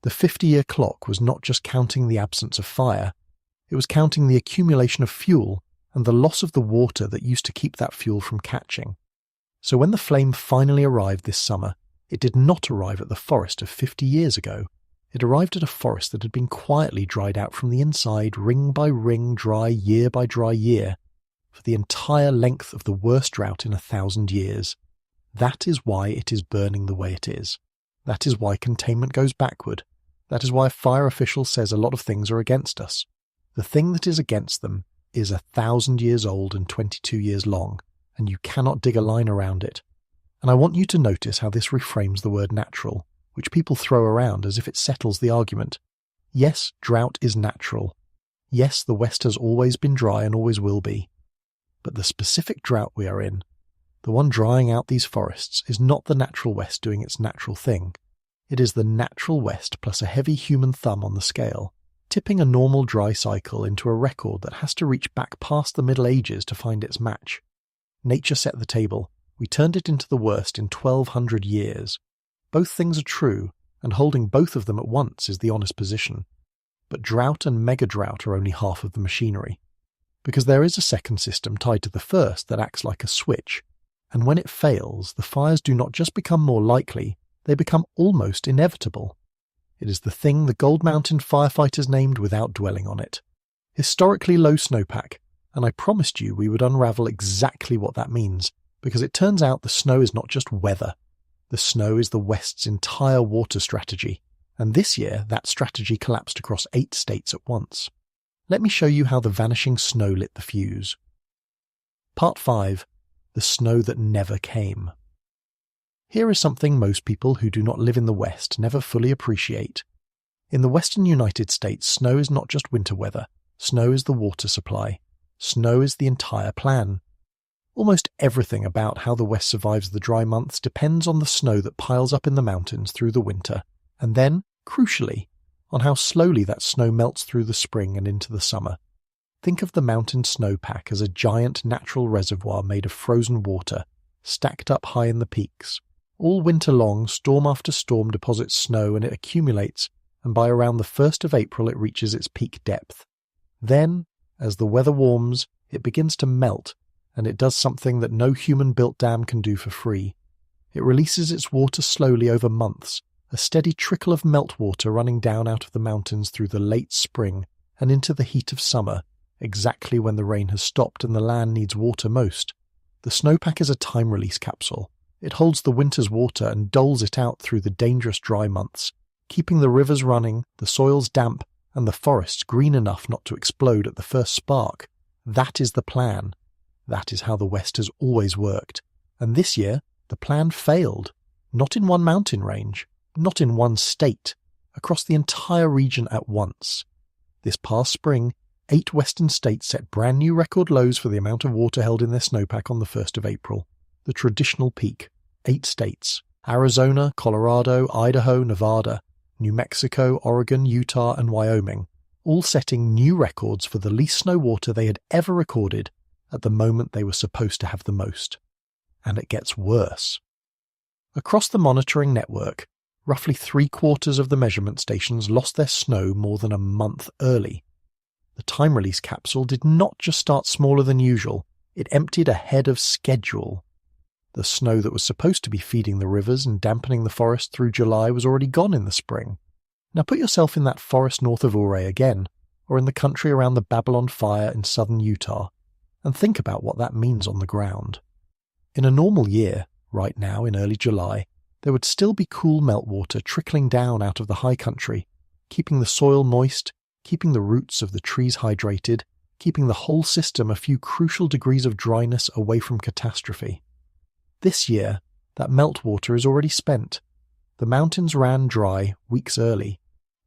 The 50-year clock was not just counting the absence of fire, it was counting the accumulation of fuel and the loss of the water that used to keep that fuel from catching. So when the flame finally arrived this summer, it did not arrive at the forest of 50 years ago. It arrived at a forest that had been quietly dried out from the inside, ring by ring, dry year by dry year, for the entire length of the worst drought in 1,000 years. That is why it is burning the way it is. That is why containment goes backward. That is why a fire official says a lot of things are against us. The thing that is against them is 1,000 years old and 22 years long, and you cannot dig a line around it. And I want you to notice how this reframes the word natural, which people throw around as if it settles the argument. Yes, drought is natural. Yes, the West has always been dry and always will be. But the specific drought we are in, the one drying out these forests, is not the natural West doing its natural thing. It is the natural West plus a heavy human thumb on the scale, tipping a normal dry cycle into a record that has to reach back past the Middle Ages to find its match. Nature set the table. We turned it into the worst in 1,200 years. Both things are true, and holding both of them at once is the honest position. But drought and mega-drought are only half of the machinery. Because there is a second system tied to the first that acts like a switch, and when it fails, the fires do not just become more likely, they become almost inevitable. It is the thing the Gold Mountain firefighters named without dwelling on it. Historically low snowpack, and I promised you we would unravel exactly what that means, because it turns out the snow is not just weather. The snow is the West's entire water strategy, and this year that strategy collapsed across 8 states at once. Let me show you how the vanishing snow lit the fuse. Part 5. The snow that never came. Here is something most people who do not live in the West never fully appreciate. In the western United States, snow is not just winter weather. Snow is the water supply. Snow is the entire plan. Almost everything about how the West survives the dry months depends on the snow that piles up in the mountains through the winter, and then, crucially, on how slowly that snow melts through the spring and into the summer. Think of the mountain snowpack as a giant natural reservoir made of frozen water, stacked up high in the peaks. All winter long, storm after storm deposits snow and it accumulates, and by around the 1st of April it reaches its peak depth. Then, as the weather warms, it begins to melt, and it does something that no human-built dam can do for free. It releases its water slowly over months, a steady trickle of meltwater running down out of the mountains through the late spring and into the heat of summer, exactly when the rain has stopped and the land needs water most. The snowpack is a time-release capsule. It holds the winter's water and doles it out through the dangerous dry months, keeping the rivers running, the soils damp, and the forests green enough not to explode at the first spark. That is the plan. That is how the West has always worked. And this year, the plan failed. Not in one mountain range, not in one state, across the entire region at once. This past spring, 8 western states set brand new record lows for the amount of water held in their snowpack on the 1st of April. The traditional peak. 8 states. Arizona, Colorado, Idaho, Nevada, New Mexico, Oregon, Utah, and Wyoming, all setting new records for the least snow water they had ever recorded at the moment they were supposed to have the most. And it gets worse. Across the monitoring network, roughly 3/4 of the measurement stations lost their snow more than a month early. The time-release capsule did not just start smaller than usual, it emptied ahead of schedule. The snow that was supposed to be feeding the rivers and dampening the forest through July was already gone in the spring. Now put yourself in that forest north of Ouray again, or in the country around the Babylon fire in southern Utah, and think about what that means on the ground. In a normal year, right now in early July, there would still be cool meltwater trickling down out of the high country, keeping the soil moist, keeping the roots of the trees hydrated, keeping the whole system a few crucial degrees of dryness away from catastrophe. This year, that meltwater is already spent. The mountains ran dry weeks early.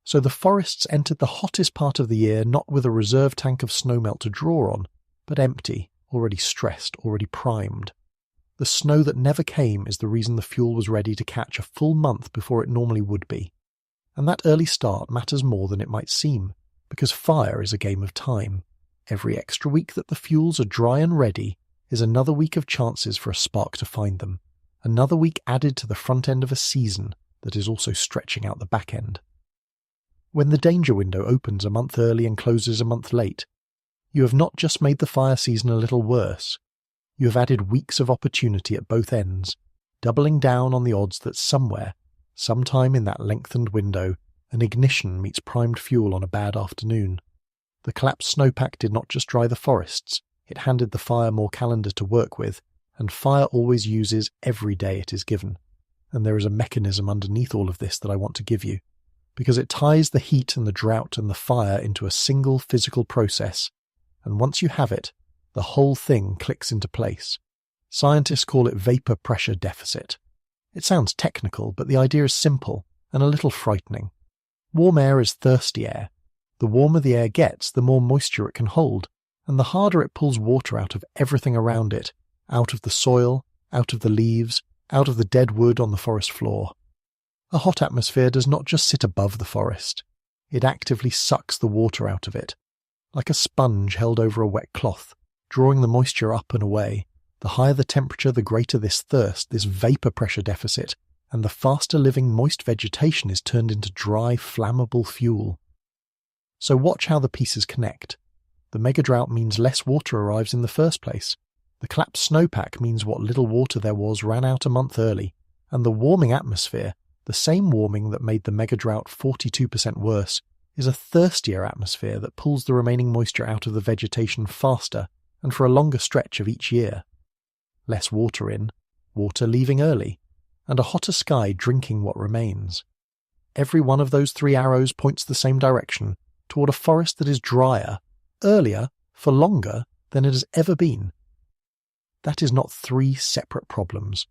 So the forests entered the hottest part of the year not with a reserve tank of snowmelt to draw on, but empty, already stressed, already primed. The snow that never came is the reason the fuel was ready to catch a full month before it normally would be. And that early start matters more than it might seem, because fire is a game of time. Every extra week that the fuels are dry and ready is another week of chances for a spark to find them, another week added to the front end of a season that is also stretching out the back end. When the danger window opens a month early and closes a month late, you have not just made the fire season a little worse, you have added weeks of opportunity at both ends, doubling down on the odds that somewhere, sometime in that lengthened window, an ignition meets primed fuel on a bad afternoon. The collapsed snowpack did not just dry the forests, it handed the fire more calendar to work with, and fire always uses every day it is given. And there is a mechanism underneath all of this that I want to give you, because it ties the heat and the drought and the fire into a single physical process, and once you have it, the whole thing clicks into place. Scientists call it vapor pressure deficit. It sounds technical, but the idea is simple and a little frightening. Warm air is thirsty air. The warmer the air gets, the more moisture it can hold, and the harder it pulls water out of everything around it, out of the soil, out of the leaves, out of the dead wood on the forest floor. A hot atmosphere does not just sit above the forest. It actively sucks the water out of it, like a sponge held over a wet cloth, drawing the moisture up and away. The higher the temperature, the greater this thirst, this vapor pressure deficit, and the faster living moist vegetation is turned into dry, flammable fuel. So watch how the pieces connect. The megadrought means less water arrives in the first place. The collapsed snowpack means what little water there was ran out a month early, and the warming atmosphere, the same warming that made the megadrought 42% worse, is a thirstier atmosphere that pulls the remaining moisture out of the vegetation faster and for a longer stretch of each year. Less water in, water leaving early, and a hotter sky drinking what remains. Every one of those three arrows points the same direction, toward a forest that is drier, earlier, for longer than it has ever been. That is not three separate problems.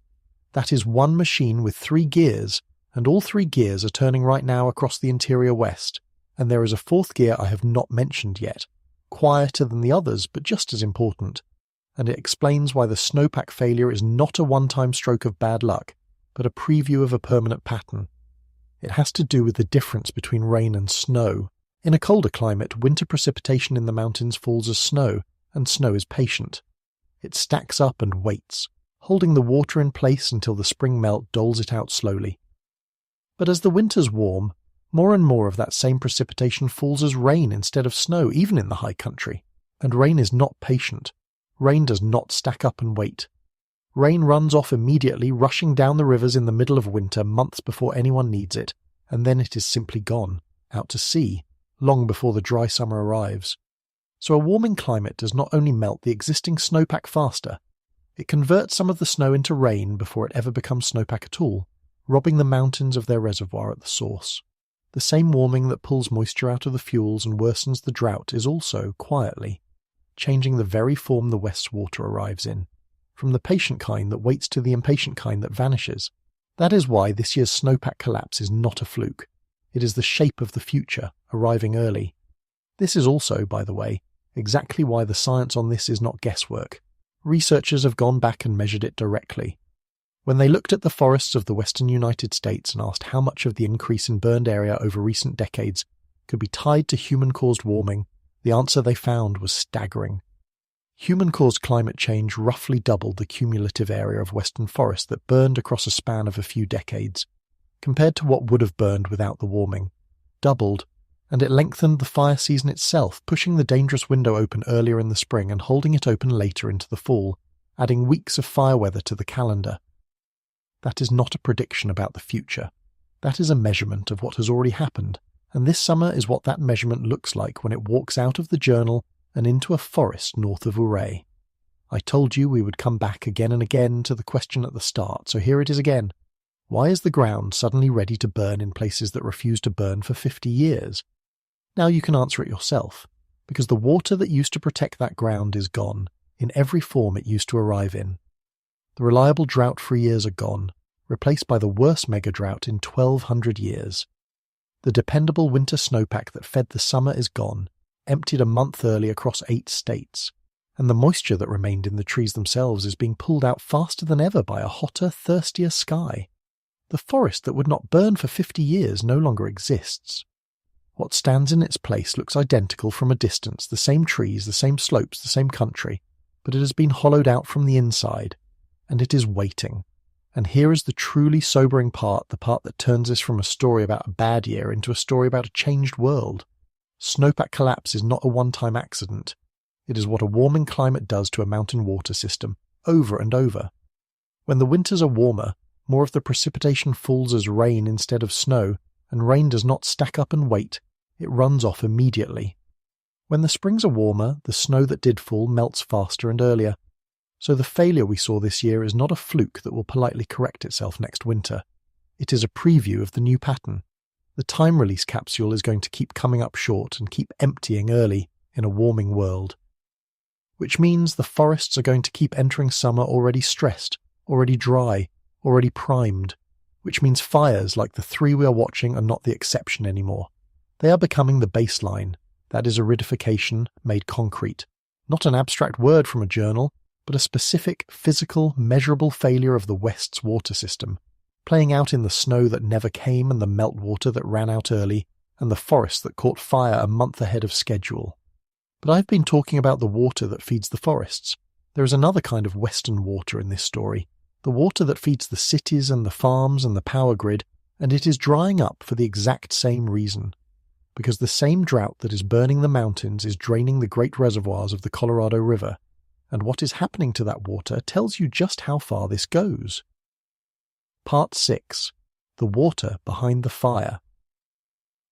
That is one machine with three gears, and all three gears are turning right now across the interior west, and there is a fourth gear I have not mentioned yet, quieter than the others but just as important, and it explains why the snowpack failure is not a one-time stroke of bad luck, but a preview of a permanent pattern. It has to do with the difference between rain and snow. In a colder climate, winter precipitation in the mountains falls as snow, and snow is patient. It stacks up and waits, holding the water in place until the spring melt doles it out slowly. But as the winters warm, more and more of that same precipitation falls as rain instead of snow, even in the high country. And rain is not patient. Rain does not stack up and wait. Rain runs off immediately, rushing down the rivers in the middle of winter months before anyone needs it, and then it is simply gone, out to sea, long before the dry summer arrives. So a warming climate does not only melt the existing snowpack faster, it converts some of the snow into rain before it ever becomes snowpack at all, robbing the mountains of their reservoir at the source. The same warming that pulls moisture out of the fuels and worsens the drought is also, quietly, changing the very form the west's water arrives in, from the patient kind that waits to the impatient kind that vanishes. That is why this year's snowpack collapse is not a fluke. It is the shape of the future, arriving early. This is also, by the way, exactly why the science on this is not guesswork. Researchers have gone back and measured it directly. When they looked at the forests of the western United States and asked how much of the increase in burned area over recent decades could be tied to human-caused warming, the answer they found was staggering. Human-caused climate change roughly doubled the cumulative area of western forest that burned across a span of a few decades, compared to what would have burned without the warming. Doubled, and it lengthened the fire season itself, pushing the dangerous window open earlier in the spring and holding it open later into the fall, adding weeks of fire weather to the calendar. That is not a prediction about the future. That is a measurement of what has already happened, and this summer is what that measurement looks like when it walks out of the journal and into a forest north of Ouray. I told you we would come back again and again to the question at the start, so here it is again. Why is the ground suddenly ready to burn in places that refuse to burn for 50 years? Now you can answer it yourself, because the water that used to protect that ground is gone, in every form it used to arrive in. The reliable drought-free years are gone, replaced by the worst mega-drought in 1,200 years. The dependable winter snowpack that fed the summer is gone, emptied a month early across 8 states, and the moisture that remained in the trees themselves is being pulled out faster than ever by a hotter, thirstier sky. The forest that would not burn for 50 years no longer exists. What stands in its place looks identical from a distance, the same trees, the same slopes, the same country, but it has been hollowed out from the inside, and it is waiting. And here is the truly sobering part, the part that turns this from a story about a bad year into a story about a changed world. Snowpack collapse is not a one-time accident. It is what a warming climate does to a mountain water system, over and over. When the winters are warmer, more of the precipitation falls as rain instead of snow, and rain does not stack up and wait, it runs off immediately. When the springs are warmer, the snow that did fall melts faster and earlier. So the failure we saw this year is not a fluke that will politely correct itself next winter. It is a preview of the new pattern. The time release capsule is going to keep coming up short and keep emptying early in a warming world. Which means the forests are going to keep entering summer already stressed, already dry, already primed. Which means fires like the 3 we are watching are not the exception anymore. They are becoming the baseline. That is aridification made concrete. Not an abstract word from a journal, but a specific, physical, measurable failure of the West's water system, playing out in the snow that never came and the meltwater that ran out early, and the forest that caught fire a month ahead of schedule. But I've been talking about the water that feeds the forests. There is another kind of Western water in this story, the water that feeds the cities and the farms and the power grid, and it is drying up for the exact same reason. Because the same drought that is burning the mountains is draining the great reservoirs of the Colorado River, and what is happening to that water tells you just how far this goes. Part 6. The water behind the fire.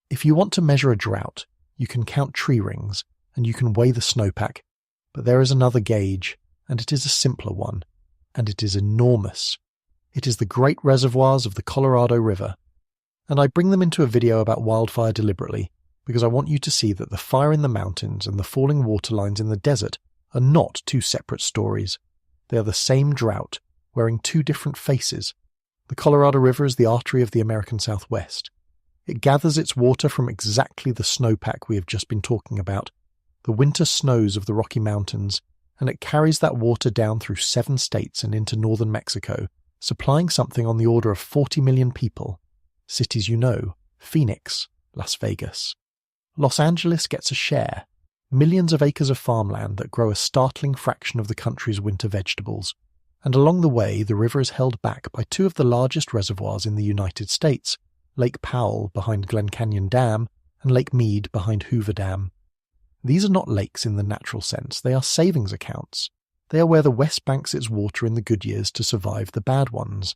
If you want to measure a drought, you can count tree rings, and you can weigh the snowpack, but there is another gauge, and it is a simpler one, and it is enormous. It is the great reservoirs of the Colorado River, and I bring them into a video about wildfire deliberately, because I want you to see that the fire in the mountains and the falling water lines in the desert are not 2 separate stories. They are the same drought, wearing 2 different faces. The Colorado River is the artery of the American Southwest. It gathers its water from exactly the snowpack we have just been talking about, the winter snows of the Rocky Mountains, and it carries that water down through 7 states and into northern Mexico, supplying something on the order of 40 million people. Cities you know, Phoenix, Las Vegas. Los Angeles gets a share. Millions of acres of farmland that grow a startling fraction of the country's winter vegetables. And along the way, the river is held back by 2 of the largest reservoirs in the United States, Lake Powell behind Glen Canyon Dam and Lake Mead behind Hoover Dam. These are not lakes in the natural sense, they are savings accounts. They are where the West banks its water in the good years to survive the bad ones.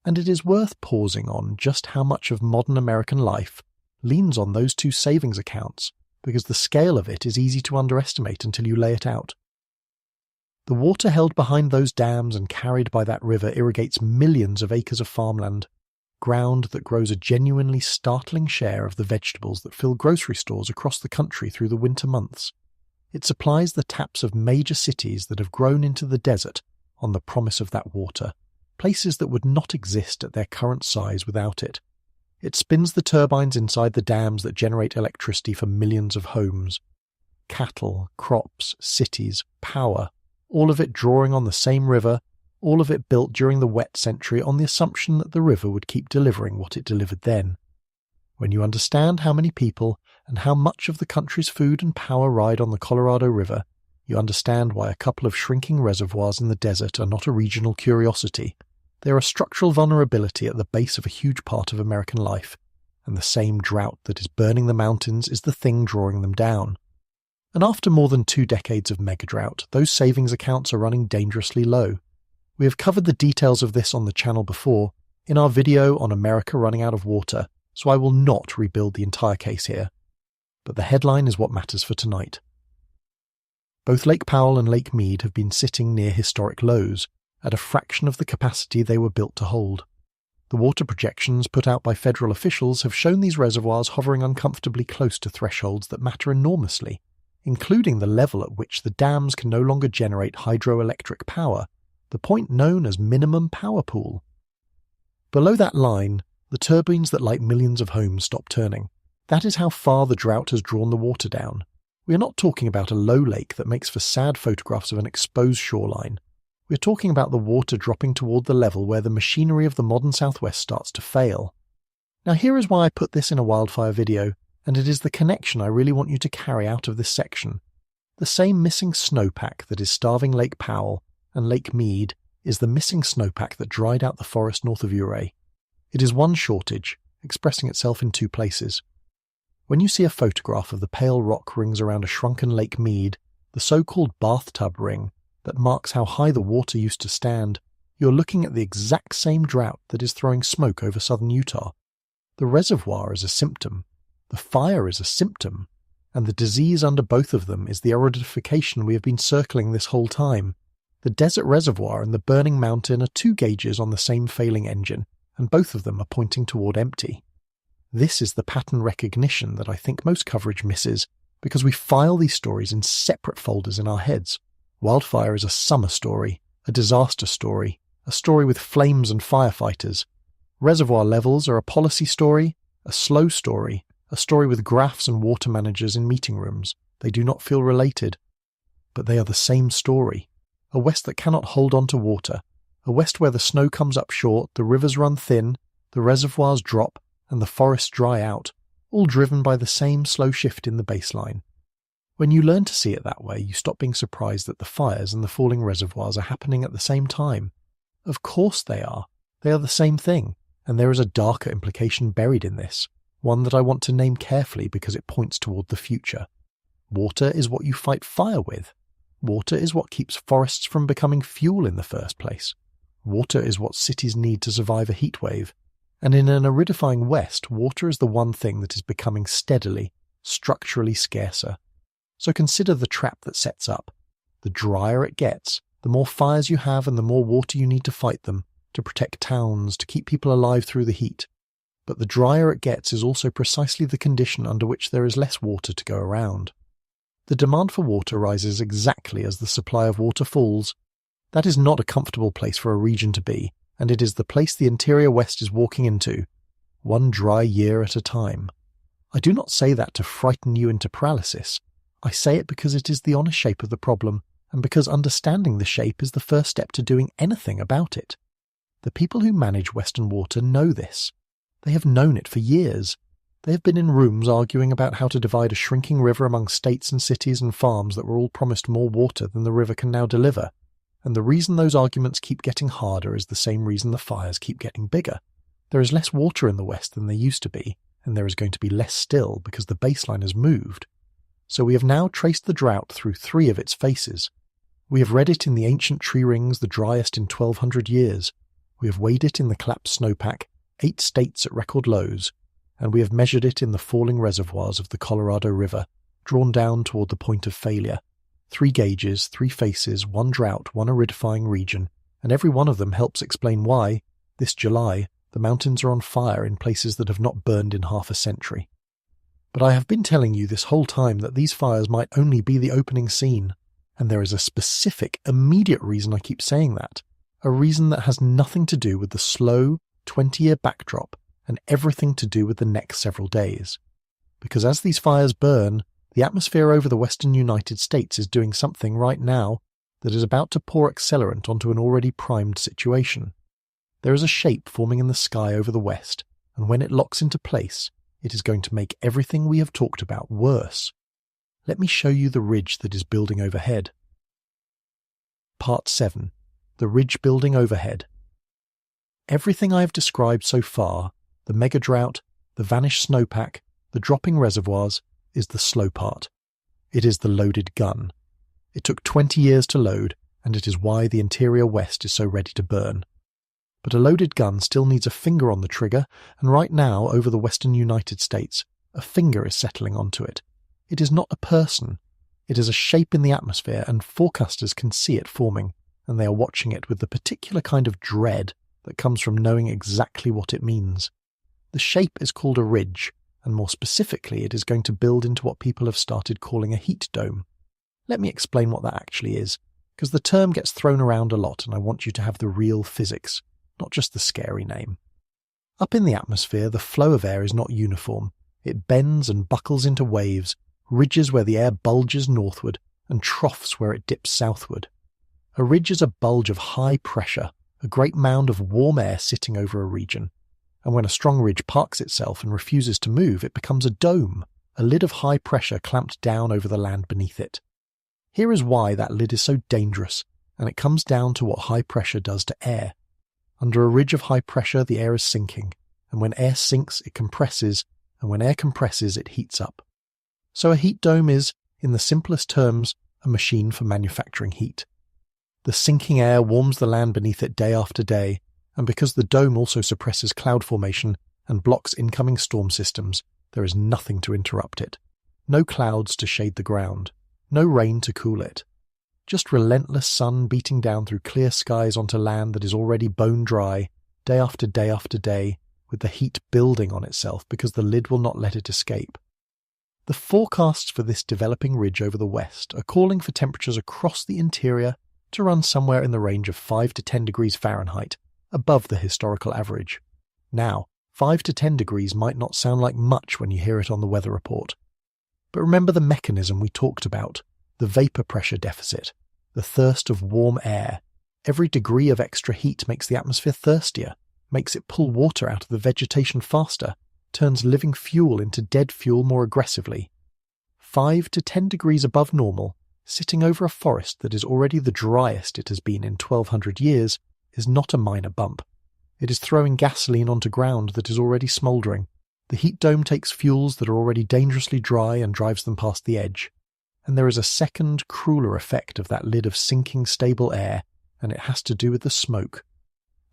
And it is worth pausing on just how much of modern American life leans on those 2 savings accounts, because the scale of it is easy to underestimate until you lay it out. The water held behind those dams and carried by that river irrigates millions of acres of farmland, ground that grows a genuinely startling share of the vegetables that fill grocery stores across the country through the winter months. It supplies the taps of major cities that have grown into the desert on the promise of that water, places that would not exist at their current size without it. It spins the turbines inside the dams that generate electricity for millions of homes. Cattle, crops, cities, power, all of it drawing on the same river, all of it built during the wet century on the assumption that the river would keep delivering what it delivered then. When you understand how many people and how much of the country's food and power ride on the Colorado River, you understand why a couple of shrinking reservoirs in the desert are not a regional curiosity. They are a structural vulnerability at the base of a huge part of American life, and the same drought that is burning the mountains is the thing drawing them down. And after more than 2 decades of megadrought, those savings accounts are running dangerously low. We have covered the details of this on the channel before, in our video on America running out of water, so I will not rebuild the entire case here. But the headline is what matters for tonight. Both Lake Powell and Lake Mead have been sitting near historic lows, at a fraction of the capacity they were built to hold. The water projections put out by federal officials have shown these reservoirs hovering uncomfortably close to thresholds that matter enormously, including the level at which the dams can no longer generate hydroelectric power, the point known as minimum power pool. Below that line, the turbines that light millions of homes stop turning. That is how far the drought has drawn the water down. We are not talking about a low lake that makes for sad photographs of an exposed shoreline. We are talking about the water dropping toward the level where the machinery of the modern Southwest starts to fail. Now here is why I put this in a wildfire video, and it is the connection I really want you to carry out of this section. The same missing snowpack that is starving Lake Powell and Lake Mead is the missing snowpack that dried out the forest north of Ouray. It is one shortage, expressing itself in two places. When you see a photograph of the pale rock rings around a shrunken Lake Mead, the so-called bathtub ring that marks how high the water used to stand, you're looking at the exact same drought that is throwing smoke over southern Utah. The reservoir is a symptom, the fire is a symptom, and the disease under both of them is the aridification we have been circling this whole time. The desert reservoir and the burning mountain are two gauges on the same failing engine, and both of them are pointing toward empty. This is the pattern recognition that I think most coverage misses, because we file these stories in separate folders in our heads. Wildfire is a summer story, a disaster story, a story with flames and firefighters. Reservoir levels are a policy story, a slow story, a story with graphs and water managers in meeting rooms. They do not feel related, but they are the same story. A West that cannot hold on to water, a West where the snow comes up short, the rivers run thin, the reservoirs drop, and the forests dry out, all driven by the same slow shift in the baseline. When you learn to see it that way, you stop being surprised that the fires and the falling reservoirs are happening at the same time. Of course they are. They are the same thing, and there is a darker implication buried in this, one that I want to name carefully because it points toward the future. Water is what you fight fire with. Water is what keeps forests from becoming fuel in the first place. Water is what cities need to survive a heatwave. And in an aridifying West, water is the one thing that is becoming steadily, structurally scarcer. So consider the trap that sets up. The drier it gets, the more fires you have and the more water you need to fight them, to protect towns, to keep people alive through the heat. But the drier it gets is also precisely the condition under which there is less water to go around. The demand for water rises exactly as the supply of water falls. That is not a comfortable place for a region to be, and it is the place the interior West is walking into, one dry year at a time. I do not say that to frighten you into paralysis. I say it because it is the honest shape of the problem, and because understanding the shape is the first step to doing anything about it. The people who manage Western water know this. They have known it for years. They have been in rooms arguing about how to divide a shrinking river among states and cities and farms that were all promised more water than the river can now deliver. And the reason those arguments keep getting harder is the same reason the fires keep getting bigger. There is less water in the West than there used to be, and there is going to be less still because the baseline has moved. So we have now traced the drought through three of its faces. We have read it in the ancient tree rings, the driest in 1,200 years. We have weighed it in the collapsed snowpack, 8 states at record lows, and we have measured it in the falling reservoirs of the Colorado River, drawn down toward the point of failure. 3 gauges, 3 faces, 1 drought, 1 aridifying region, and every one of them helps explain why, this July, the mountains are on fire in places that have not burned in half a century. But I have been telling you this whole time that these fires might only be the opening scene, and there is a specific, immediate reason I keep saying that, a reason that has nothing to do with the slow, 20-year backdrop and everything to do with the next several days. Because as these fires burn, the atmosphere over the western United States is doing something right now that is about to pour accelerant onto an already primed situation. There is a shape forming in the sky over the west, and when it locks into place, it is going to make everything we have talked about worse. Let me show you the ridge that is building overhead. Part 7. The ridge building overhead. Everything I have described so far, the mega drought, the vanished snowpack, the dropping reservoirs, is the slow part. It is the loaded gun. It took 20 years to load, and it is why the interior West is so ready to burn. But a loaded gun still needs a finger on the trigger, and right now, over the western United States, a finger is settling onto it. It is not a person. It is a shape in the atmosphere, and forecasters can see it forming, and they are watching it with the particular kind of dread that comes from knowing exactly what it means. The shape is called a ridge, and more specifically it is going to build into what people have started calling a heat dome. Let me explain what that actually is, because the term gets thrown around a lot and I want you to have the real physics, not just the scary name. Up in the atmosphere, the flow of air is not uniform. It bends and buckles into waves, ridges where the air bulges northward, and troughs where it dips southward. A ridge is a bulge of high pressure, a great mound of warm air sitting over a region. And when a strong ridge parks itself and refuses to move, it becomes a dome, a lid of high pressure clamped down over the land beneath it. Here is why that lid is so dangerous, and it comes down to what high pressure does to air. Under a ridge of high pressure, the air is sinking, and when air sinks, it compresses, and when air compresses, it heats up. So a heat dome is, in the simplest terms, a machine for manufacturing heat. The sinking air warms the land beneath it day after day, and because the dome also suppresses cloud formation and blocks incoming storm systems, there is nothing to interrupt it. No clouds to shade the ground, no rain to cool it. Just relentless sun beating down through clear skies onto land that is already bone dry, day after day after day, with the heat building on itself because the lid will not let it escape. The forecasts for this developing ridge over the west are calling for temperatures across the interior to run somewhere in the range of 5 to 10 degrees Fahrenheit, above the historical average. Now, 5 to 10 degrees might not sound like much when you hear it on the weather report. But remember the mechanism we talked about, the vapor pressure deficit, the thirst of warm air. Every degree of extra heat makes the atmosphere thirstier, makes it pull water out of the vegetation faster, turns living fuel into dead fuel more aggressively. 5 to 10 degrees above normal, sitting over a forest that is already the driest it has been in 1200 years, is not a minor bump. It is throwing gasoline onto ground that is already smouldering. The heat dome takes fuels that are already dangerously dry and drives them past the edge. And there is a second, crueler effect of that lid of sinking stable air, and it has to do with the smoke.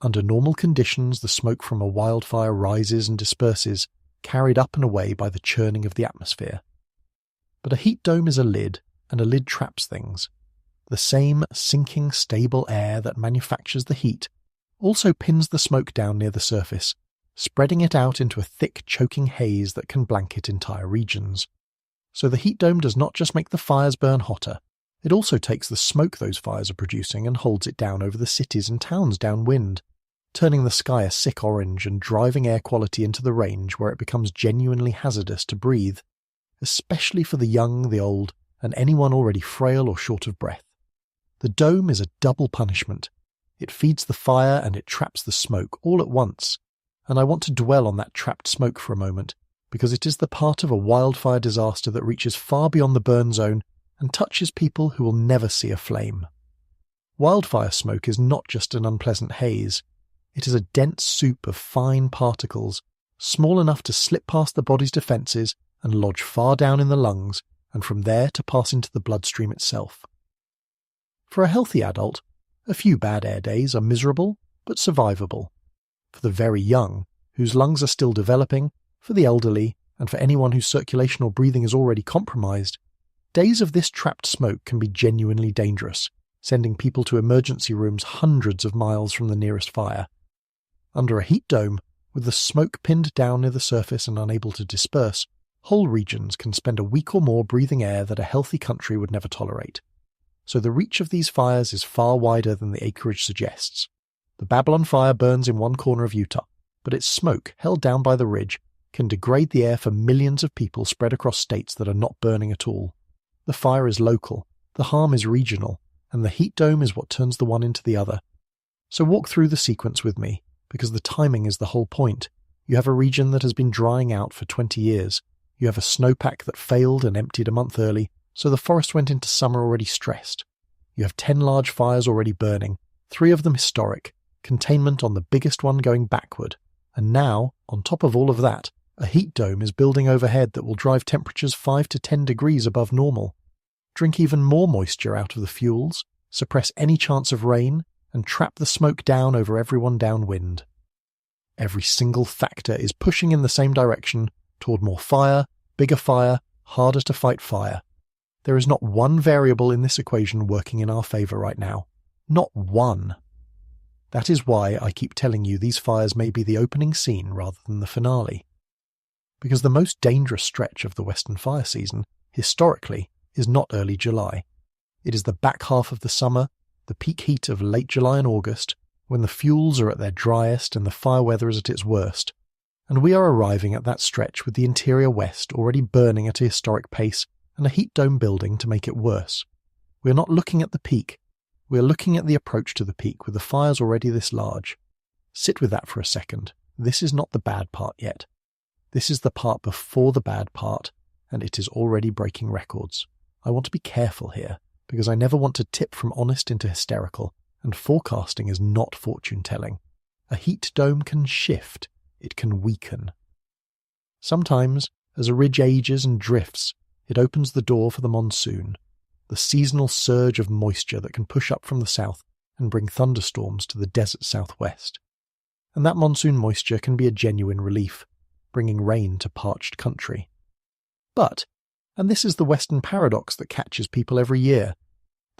Under normal conditions, the smoke from a wildfire rises and disperses, carried up and away by the churning of the atmosphere. But a heat dome is a lid, and a lid traps things. The same sinking stable air that manufactures the heat also pins the smoke down near the surface, spreading it out into a thick, choking haze that can blanket entire regions. So the heat dome does not just make the fires burn hotter, it also takes the smoke those fires are producing and holds it down over the cities and towns downwind, turning the sky a sick orange and driving air quality into the range where it becomes genuinely hazardous to breathe, especially for the young, the old, and anyone already frail or short of breath. The dome is a double punishment. It feeds the fire and it traps the smoke all at once, and I want to dwell on that trapped smoke for a moment, because it is the part of a wildfire disaster that reaches far beyond the burn zone and touches people who will never see a flame. Wildfire smoke is not just an unpleasant haze. It is a dense soup of fine particles, small enough to slip past the body's defences and lodge far down in the lungs, and from there to pass into the bloodstream itself. For a healthy adult, a few bad air days are miserable but survivable. For the very young, whose lungs are still developing, for the elderly, and for anyone whose circulation or breathing is already compromised, days of this trapped smoke can be genuinely dangerous, sending people to emergency rooms hundreds of miles from the nearest fire. Under a heat dome, with the smoke pinned down near the surface and unable to disperse, whole regions can spend a week or more breathing air that a healthy country would never tolerate. So the reach of these fires is far wider than the acreage suggests. The Babylon fire burns in one corner of Utah, but its smoke, held down by the ridge, can degrade the air for millions of people spread across states that are not burning at all. The fire is local, the harm is regional, and the heat dome is what turns the one into the other. So walk through the sequence with me, because the timing is the whole point. You have a region that has been drying out for 20 years. You have a snowpack that failed and emptied a month early, so the forest went into summer already stressed. You have 10 large fires already burning, 3 of them historic, containment on the biggest one going backward, and now, on top of all of that, a heat dome is building overhead that will drive temperatures 5 to 10 degrees above normal, drink even more moisture out of the fuels, suppress any chance of rain, and trap the smoke down over everyone downwind. Every single factor is pushing in the same direction, toward more fire, bigger fire, harder to fight fire. There is not one variable in this equation working in our favour right now. Not one. That is why I keep telling you these fires may be the opening scene rather than the finale. Because the most dangerous stretch of the Western fire season, historically, is not early July. It is the back half of the summer, the peak heat of late July and August, when the fuels are at their driest and the fire weather is at its worst, and we are arriving at that stretch with the interior west already burning at a historic pace and a heat dome building to make it worse. We are not looking at the peak, we are looking at the approach to the peak with the fires already this large. Sit with that for a second. This is not the bad part yet. This is the part before the bad part, and it is already breaking records. I want to be careful here, because I never want to tip from honest into hysterical, and forecasting is not fortune-telling. A heat dome can shift, it can weaken. Sometimes, as a ridge ages and drifts, it opens the door for the monsoon, the seasonal surge of moisture that can push up from the south and bring thunderstorms to the desert southwest. And that monsoon moisture can be a genuine relief, bringing rain to parched country. But, and this is the Western paradox that catches people every year,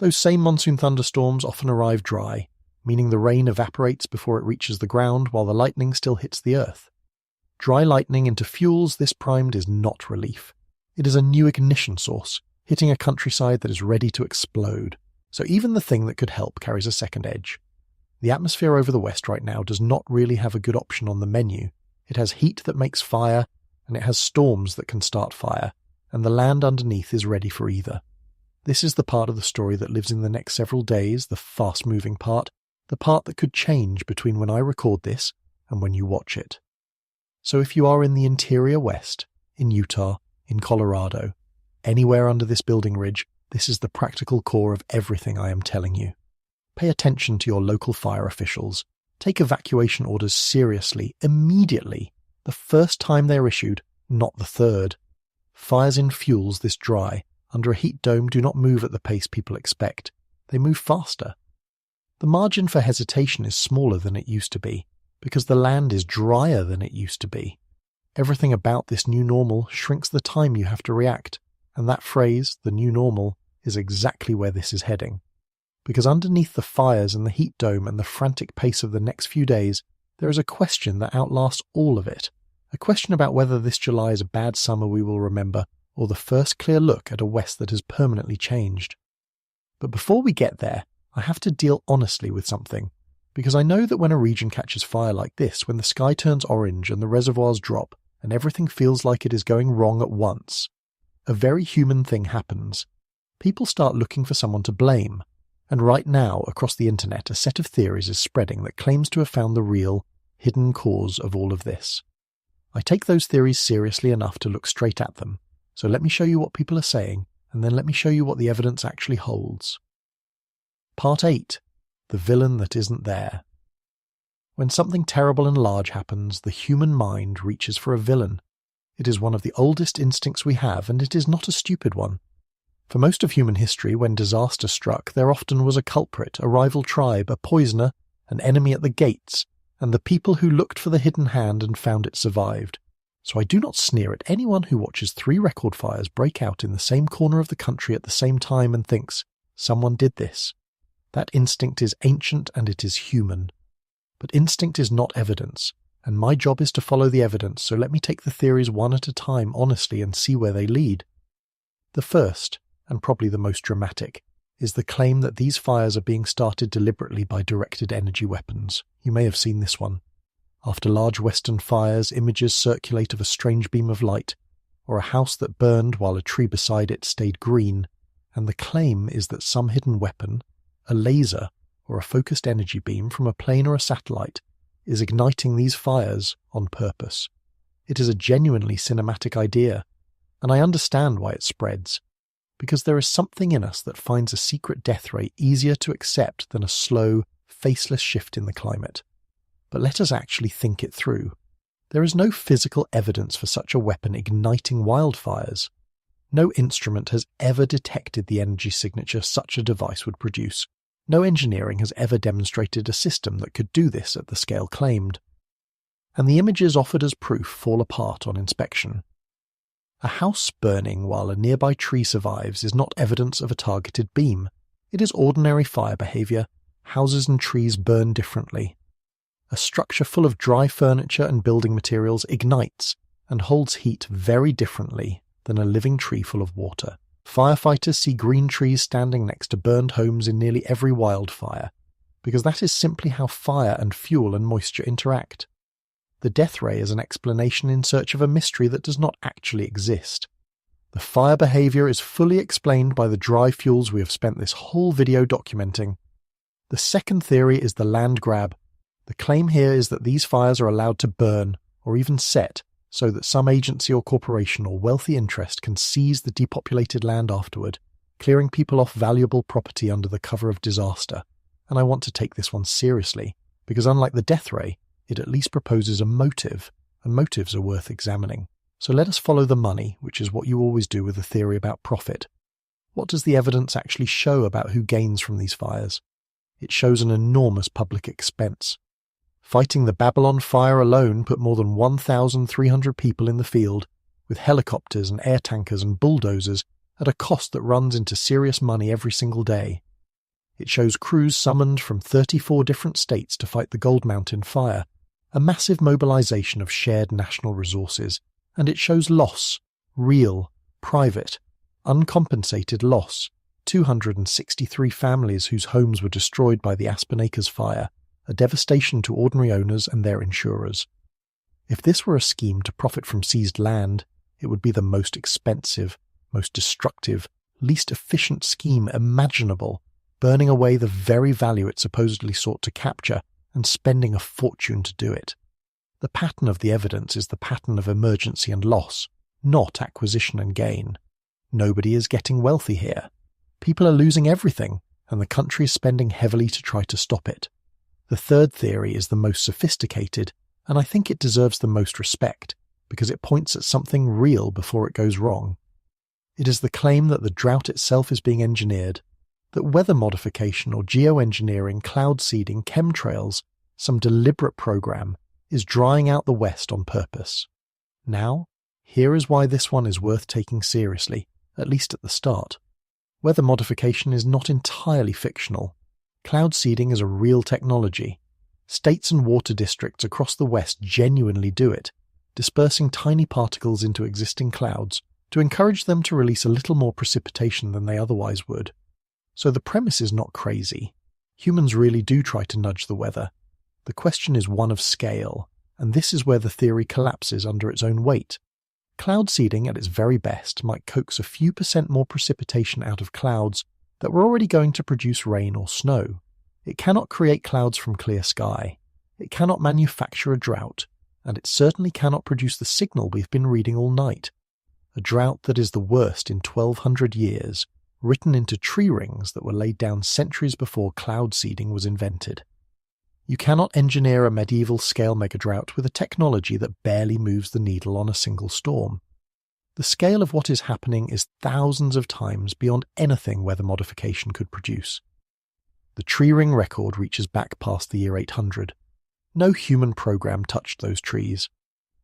those same monsoon thunderstorms often arrive dry, meaning the rain evaporates before it reaches the ground while the lightning still hits the earth. Dry lightning into fuels this primed is not relief. It is a new ignition source, hitting a countryside that is ready to explode. So even the thing that could help carries a second edge. The atmosphere over the west right now does not really have a good option on the menu. It has heat that makes fire, and it has storms that can start fire, and the land underneath is ready for either. This is the part of the story that lives in the next several days, the fast-moving part, the part that could change between when I record this and when you watch it. So if you are in the interior west, in Utah, in Colorado, anywhere under this building ridge, this is the practical core of everything I am telling you. Pay attention to your local fire officials. Take evacuation orders seriously, immediately, the first time they are issued, not the third. Fires in fuels this dry, under a heat dome, do not move at the pace people expect. They move faster. The margin for hesitation is smaller than it used to be, because the land is drier than it used to be. Everything about this new normal shrinks the time you have to react, and that phrase, the new normal, is exactly where this is heading. Because underneath the fires and the heat dome and the frantic pace of the next few days, there is a question that outlasts all of it. A question about whether this July is a bad summer we will remember, or the first clear look at a West that has permanently changed. But before we get there, I have to deal honestly with something, because I know that when a region catches fire like this, when the sky turns orange and the reservoirs drop, and everything feels like it is going wrong at once, a very human thing happens. People start looking for someone to blame. And right now, across the internet, a set of theories is spreading that claims to have found the real, hidden cause of all of this. I take those theories seriously enough to look straight at them, so let me show you what people are saying, and then let me show you what the evidence actually holds. Part 8. The villain that isn't there. When something terrible and large happens, the human mind reaches for a villain. It is one of the oldest instincts we have, and it is not a stupid one. For most of human history, when disaster struck, there often was a culprit, a rival tribe, a poisoner, an enemy at the gates, and the people who looked for the hidden hand and found it survived. So I do not sneer at anyone who watches 3 record fires break out in the same corner of the country at the same time and thinks, someone did this. That instinct is ancient and it is human. But instinct is not evidence, and my job is to follow the evidence, so let me take the theories one at a time honestly and see where they lead. The first, and probably the most dramatic, is the claim that these fires are being started deliberately by directed energy weapons. You may have seen this one. After large western fires, images circulate of a strange beam of light, or a house that burned while a tree beside it stayed green, and the claim is that some hidden weapon, a laser or a focused energy beam from a plane or a satellite, is igniting these fires on purpose. It is a genuinely cinematic idea, and I understand why it spreads. Because there is something in us that finds a secret death ray easier to accept than a slow, faceless shift in the climate. But let us actually think it through. There is no physical evidence for such a weapon igniting wildfires. No instrument has ever detected the energy signature such a device would produce. No engineering has ever demonstrated a system that could do this at the scale claimed. And the images offered as proof fall apart on inspection. A house burning while a nearby tree survives is not evidence of a targeted beam. It is ordinary fire behavior. Houses and trees burn differently. A structure full of dry furniture and building materials ignites and holds heat very differently than a living tree full of water. Firefighters see green trees standing next to burned homes in nearly every wildfire. because that is simply how fire and fuel and moisture interact. The death ray is an explanation in search of a mystery that does not actually exist. The fire behavior is fully explained by the dry fuels we have spent this whole video documenting. The second theory is the land grab. The claim here is that these fires are allowed to burn, or even set, so that some agency or corporation or wealthy interest can seize the depopulated land afterward, clearing people off valuable property under the cover of disaster. And I want to take this one seriously, because unlike the death ray, it at least proposes a motive, and motives are worth examining. So let us follow the money, which is what you always do with a theory about profit. What does the evidence actually show about who gains from these fires? It shows an enormous public expense. Fighting the Babylon fire alone put more than 1,300 people in the field, with helicopters and air tankers and bulldozers at a cost that runs into serious money every single day. It shows crews summoned from 34 different states to fight the Gold Mountain fire, a massive mobilization of shared national resources, and it shows loss, real, private, uncompensated loss, 263 families whose homes were destroyed by the Aspen Acres fire, a devastation to ordinary owners and their insurers. If this were a scheme to profit from seized land, it would be the most expensive, most destructive, least efficient scheme imaginable, burning away the very value it supposedly sought to capture and spending a fortune to do it. The pattern of the evidence is the pattern of emergency and loss, not acquisition and gain. Nobody is getting wealthy here. People are losing everything, and the country is spending heavily to try to stop it. The third theory is the most sophisticated, and I think it deserves the most respect, because it points at something real before it goes wrong. It is the claim that the drought itself is being engineered, that weather modification or geoengineering, cloud seeding, chemtrails, some deliberate program, is drying out the West on purpose. Now, here is why this one is worth taking seriously, at least at the start. Weather modification is not entirely fictional. Cloud seeding is a real technology. States and water districts across the West genuinely do it, dispersing tiny particles into existing clouds to encourage them to release a little more precipitation than they otherwise would. So the premise is not crazy. Humans really do try to nudge the weather. The question is one of scale, and this is where the theory collapses under its own weight. Cloud seeding at its very best might coax a few % more precipitation out of clouds that were already going to produce rain or snow. It cannot create clouds from clear sky. It cannot manufacture a drought, and it certainly cannot produce the signal we've been reading all night. A drought that is the worst in 1,200 years, written into tree rings that were laid down centuries before cloud seeding was invented. You cannot engineer a medieval scale megadrought with a technology that barely moves the needle on a single storm. The scale of what is happening is thousands of times beyond anything weather modification could produce. The tree ring record reaches back past the year 800. No human program touched those trees.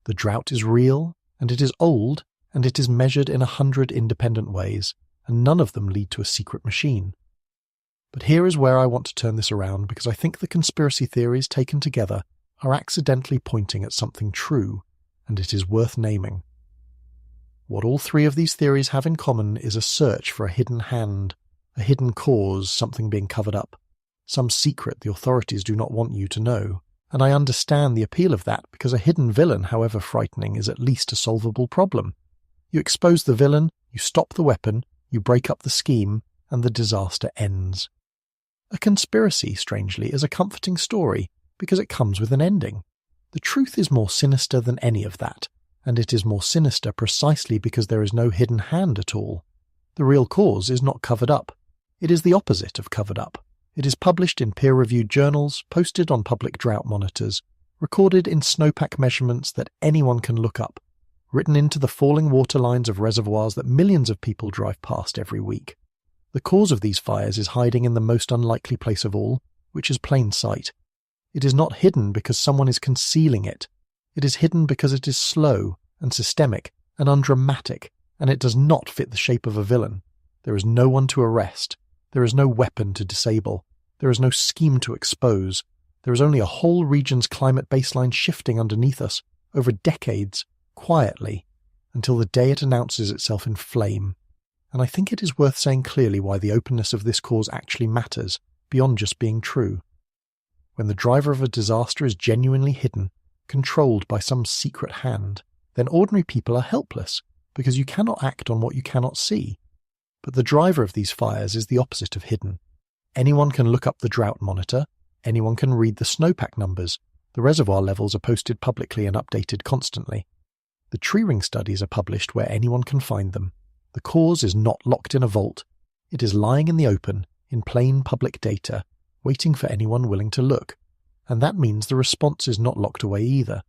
The drought is real, and it is old, and it is measured in 100 independent ways, and none of them lead to a secret machine. But here is where I want to turn this around, because I think the conspiracy theories taken together are accidentally pointing at something true, and it is worth naming. What all three of these theories have in common is a search for a hidden hand, a hidden cause, something being covered up, some secret the authorities do not want you to know. And I understand the appeal of that, because a hidden villain, however frightening, is at least a solvable problem. You expose the villain, you stop the weapon, you break up the scheme, and the disaster ends. A conspiracy, strangely, is a comforting story, because it comes with an ending. The truth is more sinister than any of that, and it is more sinister precisely because there is no hidden hand at all. The real cause is not covered up. It is the opposite of covered up. It is published in peer-reviewed journals, posted on public drought monitors, recorded in snowpack measurements that anyone can look up, written into the falling water lines of reservoirs that millions of people drive past every week. The cause of these fires is hiding in the most unlikely place of all, which is plain sight. It is not hidden because someone is concealing it. It is hidden because it is slow and systemic and undramatic, and it does not fit the shape of a villain. There is no one to arrest. There is no weapon to disable. There is no scheme to expose. There is only a whole region's climate baseline shifting underneath us over decades, quietly, until the day it announces itself in flame. And I think it is worth saying clearly why the openness of this cause actually matters, beyond just being true. when the driver of a disaster is genuinely hidden, controlled by some secret hand, then ordinary people are helpless because you cannot act on what you cannot see. But the driver of these fires is the opposite of hidden. Anyone can look up the drought monitor, anyone can read the snowpack numbers, the reservoir levels are posted publicly and updated constantly. The tree ring studies are published where anyone can find them. The cause is not locked in a vault. It is lying in the open, in plain public data, waiting for anyone willing to look. And that means the response is not locked away either.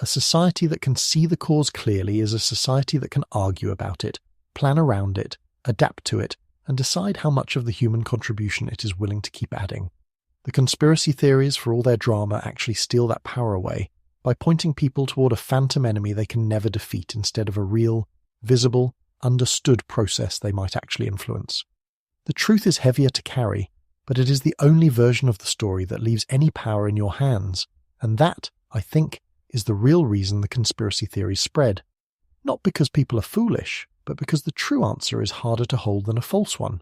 A society that can see the cause clearly is a society that can argue about it, plan around it, adapt to it, and decide how much of the human contribution it is willing to keep adding. The conspiracy theories, for all their drama, actually steal that power away by pointing people toward a phantom enemy they can never defeat instead of a real, visible, understood process they might actually influence. The truth is heavier to carry, but it is the only version of the story that leaves any power in your hands, and that, I think, is the real reason the conspiracy theories spread. Not because people are foolish, but because the true answer is harder to hold than a false one.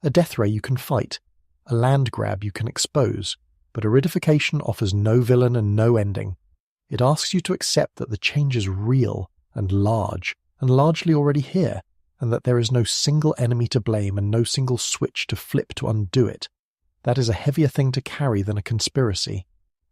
A death ray you can fight, a land grab you can expose, but aridification offers no villain and no ending. It asks you to accept that the change is real and largely already here, and that there is no single enemy to blame and no single switch to flip to undo it. That is a heavier thing to carry than a conspiracy.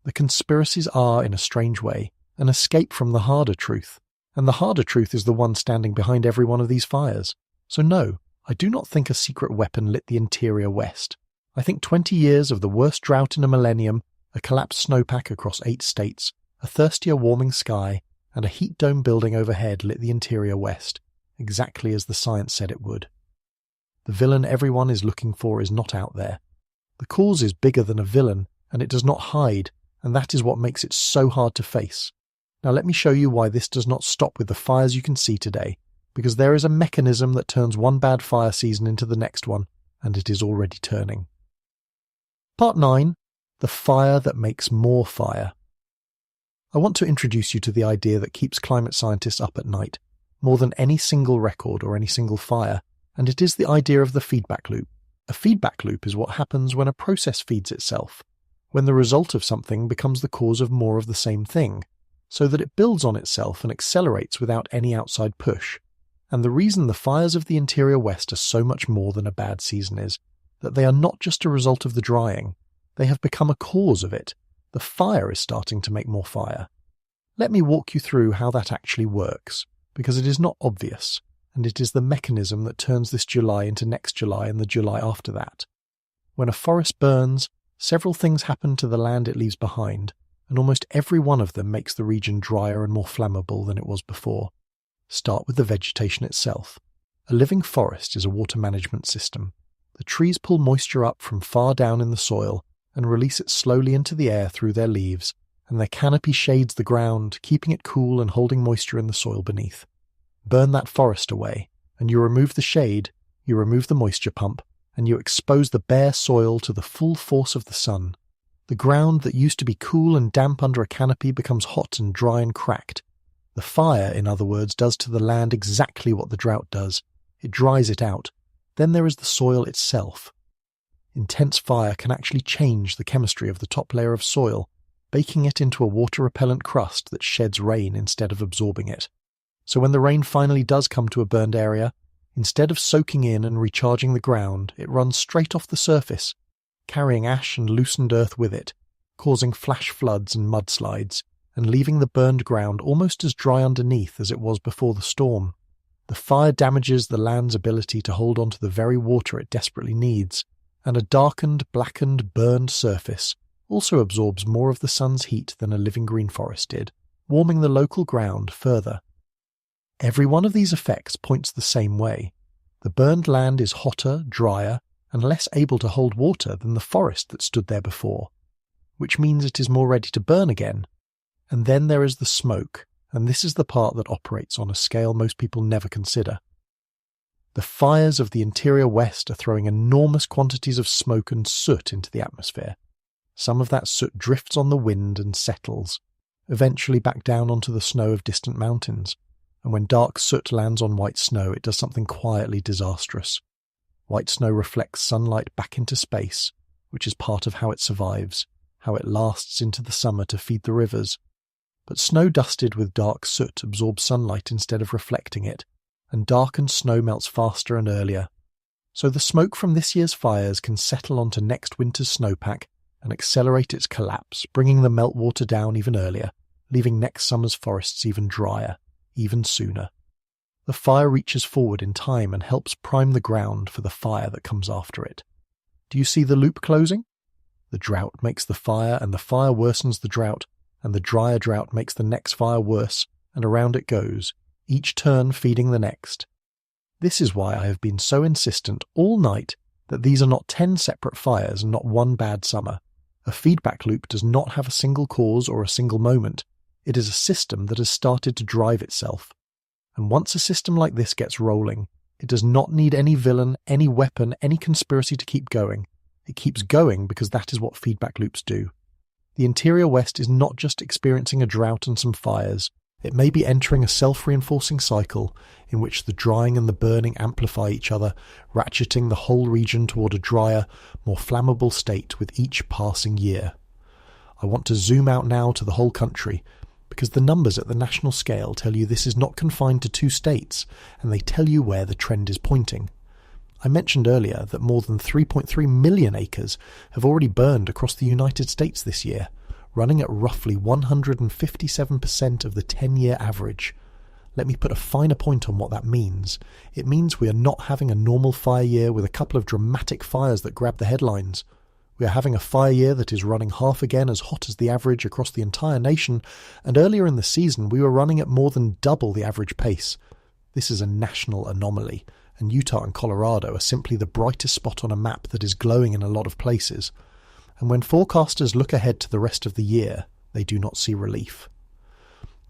The conspiracies are, in a strange way, an escape from the harder truth, and the harder truth is the one standing behind every one of these fires. So no, I do not think a secret weapon lit the interior West. I think 20 years of the worst drought in a millennium, a collapsed snowpack across 8 states, a thirstier warming sky, and a heat dome building overhead lit the interior West, exactly as the science said it would. The villain everyone is looking for is not out there. The cause is bigger than a villain, and it does not hide, and that is what makes it so hard to face. Now let me show you why this does not stop with the fires you can see today, because there is a mechanism that turns one bad fire season into the next one, and it is already turning. Part 9. The fire that makes more fire. I want to introduce you to the idea that keeps climate scientists up at night, more than any single record or any single fire, and it is the idea of the feedback loop. A feedback loop is what happens when a process feeds itself, when the result of something becomes the cause of more of the same thing, so that it builds on itself and accelerates without any outside push. And the reason the fires of the interior West are so much more than a bad season is that they are not just a result of the drying, they have become a cause of it. The fire is starting to make more fire. Let me walk you through how that actually works, because it is not obvious, and it is the mechanism that turns this July into next July and the July after that. When a forest burns, several things happen to the land it leaves behind, and almost every one of them makes the region drier and more flammable than it was before. Start with the vegetation itself. A living forest is a water management system. The trees pull moisture up from far down in the soil and release it slowly into the air through their leaves, and their canopy shades the ground, keeping it cool and holding moisture in the soil beneath. Burn that forest away, and you remove the shade, you remove the moisture pump, and you expose the bare soil to the full force of the sun. The ground that used to be cool and damp under a canopy becomes hot and dry and cracked. The fire, in other words, does to the land exactly what the drought does. It dries it out. Then there is the soil itself. Intense fire can actually change the chemistry of the top layer of soil, baking it into a water-repellent crust that sheds rain instead of absorbing it. So when the rain finally does come to a burned area, instead of soaking in and recharging the ground, it runs straight off the surface, carrying ash and loosened earth with it, causing flash floods and mudslides, and leaving the burned ground almost as dry underneath as it was before the storm. The fire damages the land's ability to hold on to the very water it desperately needs, and a darkened, blackened, burned surface also absorbs more of the sun's heat than a living green forest did, warming the local ground further. Every one of these effects points the same way. The burned land is hotter, drier, and less able to hold water than the forest that stood there before, which means it is more ready to burn again. And then there is the smoke, and this is the part that operates on a scale most people never consider. The fires of the interior West are throwing enormous quantities of smoke and soot into the atmosphere. Some of that soot drifts on the wind and settles, eventually back down onto the snow of distant mountains, and when dark soot lands on white snow, it does something quietly disastrous. White snow reflects sunlight back into space, which is part of how it survives, how it lasts into the summer to feed the rivers. But snow dusted with dark soot absorbs sunlight instead of reflecting it, and darkened snow melts faster and earlier. So the smoke from this year's fires can settle onto next winter's snowpack and accelerate its collapse, bringing the meltwater down even earlier, leaving next summer's forests even drier, even sooner. The fire reaches forward in time and helps prime the ground for the fire that comes after it. Do you see the loop closing? The drought makes the fire, and the fire worsens the drought, and the drier drought makes the next fire worse, and around it goes, each turn feeding the next. This is why I have been so insistent all night that these are not 10 separate fires and not one bad summer. A feedback loop does not have a single cause or a single moment. It is a system that has started to drive itself. And once a system like this gets rolling, it does not need any villain, any weapon, any conspiracy to keep going. It keeps going because that is what feedback loops do. The interior West is not just experiencing a drought and some fires. It may be entering a self-reinforcing cycle in which the drying and the burning amplify each other, ratcheting the whole region toward a drier, more flammable state with each passing year. I want to zoom out now to the whole country, because the numbers at the national scale tell you this is not confined to 2 states, and they tell you where the trend is pointing. I mentioned earlier that more than 3.3 million acres have already burned across the United States this year, running at roughly 157% of the 10-year average. Let me put a finer point on what that means. It means we are not having a normal fire year with a couple of dramatic fires that grab the headlines. We are having a fire year that is running half again as hot as the average across the entire nation, and earlier in the season we were running at more than double the average pace. This is a national anomaly, and Utah and Colorado are simply the brightest spot on a map that is glowing in a lot of places. And when forecasters look ahead to the rest of the year, they do not see relief.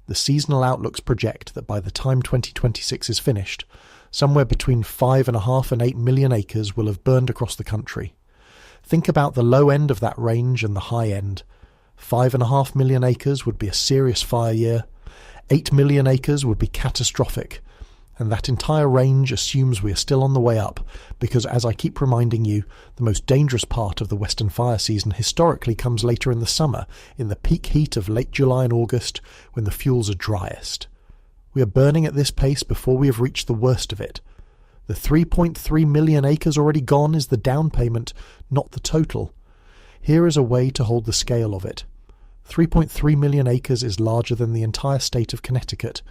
The seasonal outlooks project that by the time 2026 is finished, somewhere between 5.5 and 8 million acres will have burned across the country. Think about the low end of that range and the high end. 5.5 million acres would be a serious fire year. 8 million acres would be catastrophic. And that entire range assumes we are still on the way up, because as I keep reminding you, the most dangerous part of the western fire season historically comes later in the summer, in the peak heat of late July and August, when the fuels are driest. We are burning at this pace before we have reached the worst of it. The 3.3 million acres already gone is the down payment, not the total. Here is a way to hold the scale of it. 3.3 million acres is larger than the entire state of Connecticut.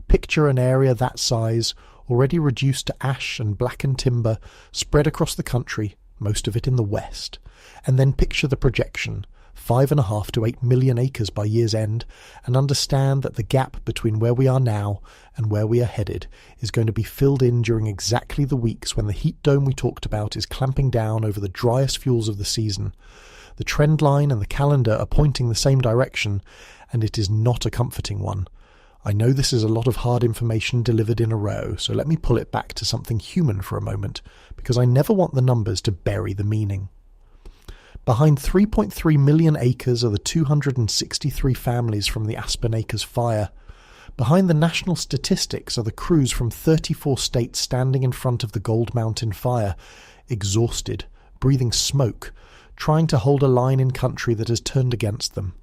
Picture an area that size, already reduced to ash and blackened timber, spread across the country, most of it in the west. And then picture the projection, 5.5 to 8 million acres by year's end, and understand that the gap between where we are now and where we are headed is going to be filled in during exactly the weeks when the heat dome we talked about is clamping down over the driest fuels of the season. The trend line and the calendar are pointing the same direction, and it is not a comforting one. I know this is a lot of hard information delivered in a row, so let me pull it back to something human for a moment, because I never want the numbers to bury the meaning. Behind 3.3 million acres are the 263 families from the Aspen Acres fire. Behind the national statistics are the crews from 34 states standing in front of the Gold Mountain fire, exhausted, breathing smoke, trying to hold a line in country that has turned against them.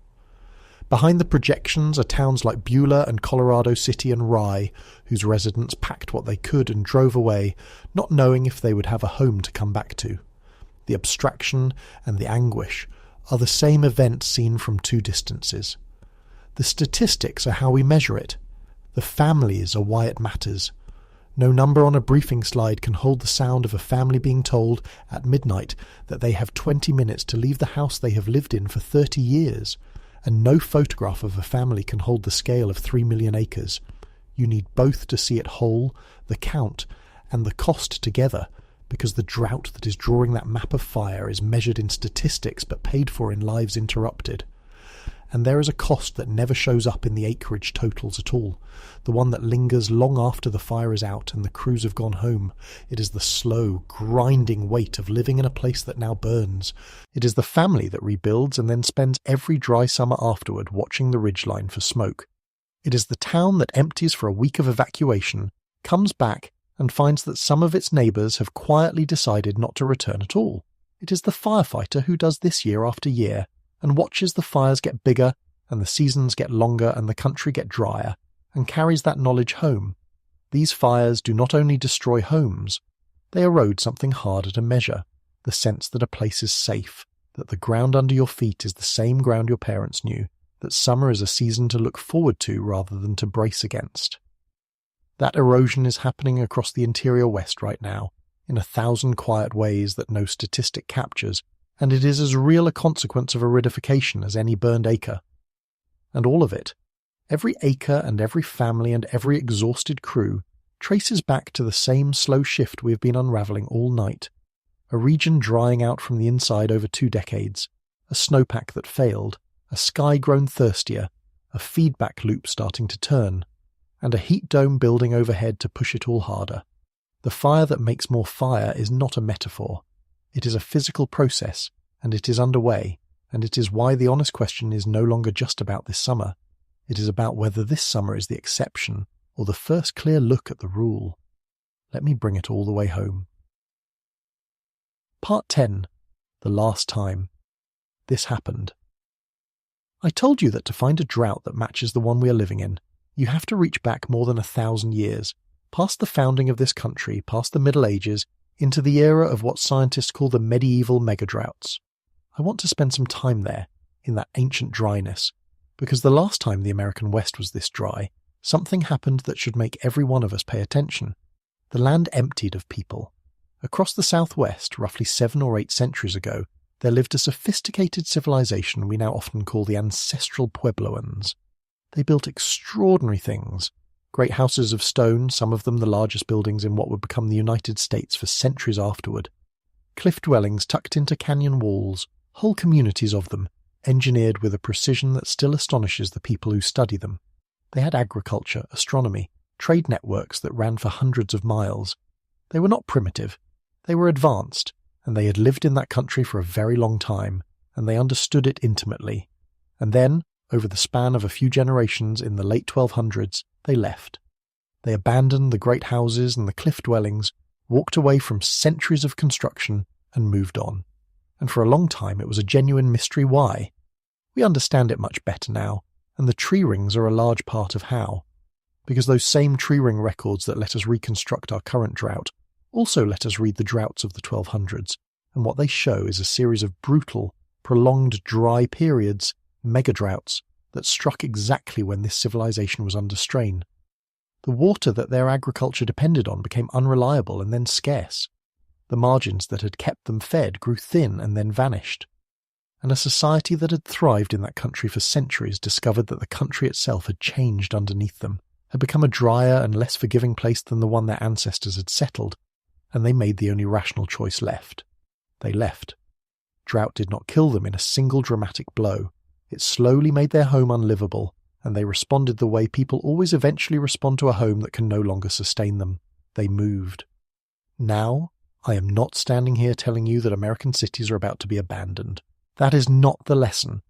Behind the projections are towns like Beulah and Colorado City and Rye, whose residents packed what they could and drove away, not knowing if they would have a home to come back to. The abstraction and the anguish are the same event seen from 2 distances. The statistics are how we measure it. The families are why it matters. No number on a briefing slide can hold the sound of a family being told at midnight that they have 20 minutes to leave the house they have lived in for 30 years. And no photograph of a family can hold the scale of 3 million acres. You need both to see it whole, the count, and the cost together, because the drought that is drawing that map of fire is measured in statistics but paid for in lives interrupted. And there is a cost that never shows up in the acreage totals at all, the one that lingers long after the fire is out and the crews have gone home. It is the slow, grinding weight of living in a place that now burns. It is the family that rebuilds and then spends every dry summer afterward watching the ridgeline for smoke. It is the town that empties for a week of evacuation, comes back, and finds that some of its neighbours have quietly decided not to return at all. It is the firefighter who does this year after year. and watches the fires get bigger and the seasons get longer and the country get drier, and carries that knowledge home. These fires do not only destroy homes, they erode something harder to measure, the sense that a place is safe, that the ground under your feet is the same ground your parents knew, that summer is a season to look forward to rather than to brace against. That erosion is happening across the interior West right now, in 1,000 quiet ways that no statistic captures, and it is as real a consequence of aridification as any burned acre. And all of it, every acre and every family and every exhausted crew, traces back to the same slow shift we have been unravelling all night. A region drying out from the inside over 2 decades, a snowpack that failed, a sky grown thirstier, a feedback loop starting to turn, and a heat dome building overhead to push it all harder. The fire that makes more fire is not a metaphor. It is a physical process, and it is underway, and it is why the honest question is no longer just about this summer. It is about whether this summer is the exception or the first clear look at the rule. Let me bring it all the way home. Part 10. The last time. This happened. I told you that to find a drought that matches the one we are living in, you have to reach back more than 1,000 years, past the founding of this country, past the Middle Ages, into the era of what scientists call the medieval megadroughts. I want to spend some time there, in that ancient dryness, because the last time the American West was this dry, something happened that should make every one of us pay attention. The land emptied of people. Across the southwest, roughly 7 or 8 centuries ago, there lived a sophisticated civilization we now often call the ancestral Puebloans. They built extraordinary things. Great houses of stone, some of them the largest buildings in what would become the United States for centuries afterward. Cliff dwellings tucked into canyon walls, whole communities of them, engineered with a precision that still astonishes the people who study them. They had agriculture, astronomy, trade networks that ran for hundreds of miles. They were not primitive. They were advanced, and they had lived in that country for a very long time, and they understood it intimately. And then, over the span of a few generations in the late 1200s, they left. They abandoned the great houses and the cliff dwellings, walked away from centuries of construction, and moved on. And for a long time it was a genuine mystery why. We understand it much better now, and the tree rings are a large part of how. Because those same tree ring records that let us reconstruct our current drought also let us read the droughts of the 1200s, and what they show is a series of brutal, prolonged dry periods, megadroughts, that struck exactly when this civilization was under strain. The water that their agriculture depended on became unreliable and then scarce. The margins that had kept them fed grew thin and then vanished. And a society that had thrived in that country for centuries discovered that the country itself had changed underneath them, had become a drier and less forgiving place than the one their ancestors had settled, and they made the only rational choice left. They left. Drought did not kill them in a single dramatic blow. It slowly made their home unlivable, and they responded the way people always eventually respond to a home that can no longer sustain them. They moved. Now, I am not standing here telling you that American cities are about to be abandoned. That is not the lesson,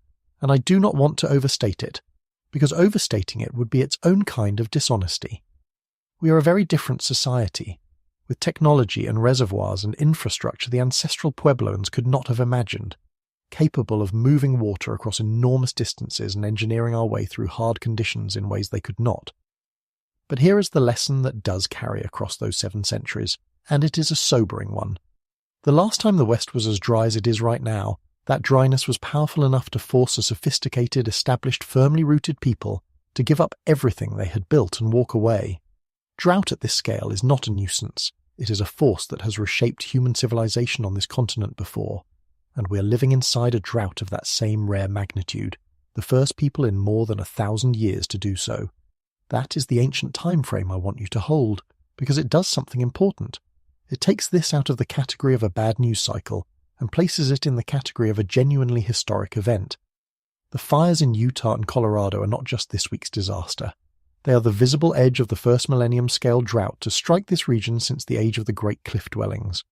and I do not want to overstate it, because overstating it would be its own kind of dishonesty. We are a very different society, with technology and reservoirs and infrastructure the ancestral Puebloans could not have imagined, capable of moving water across enormous distances and engineering our way through hard conditions in ways they could not. But here is the lesson that does carry across those 7 centuries, and it is a sobering one. The last time the West was as dry as it is right now, that dryness was powerful enough to force a sophisticated, established, firmly rooted people to give up everything they had built and walk away. Drought at this scale is not a nuisance. It is a force that has reshaped human civilization on this continent before, and we are living inside a drought of that same rare magnitude, the first people in more than 1,000 years to do so. That is the ancient time frame I want you to hold, because it does something important. It takes this out of the category of a bad news cycle and places it in the category of a genuinely historic event. The fires in Utah and Colorado are not just this week's disaster. They are the visible edge of the first millennium-scale drought to strike this region since the age of the great cliff dwellings.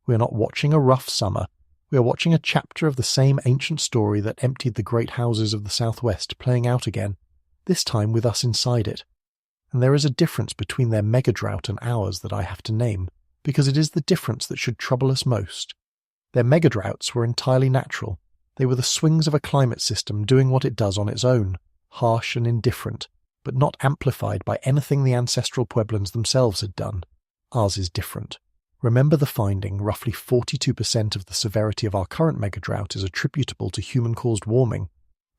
We are not watching a rough summer. We are watching a chapter of the same ancient story that emptied the great houses of the Southwest playing out again, this time with us inside it. And there is a difference between their mega-drought and ours that I have to name, because it is the difference that should trouble us most. Their mega-droughts were entirely natural. They were the swings of a climate system doing what it does on its own, harsh and indifferent, but not amplified by anything the ancestral Pueblans themselves had done. Ours is different. Remember the finding, roughly 42% of the severity of our current megadrought is attributable to human-caused warming.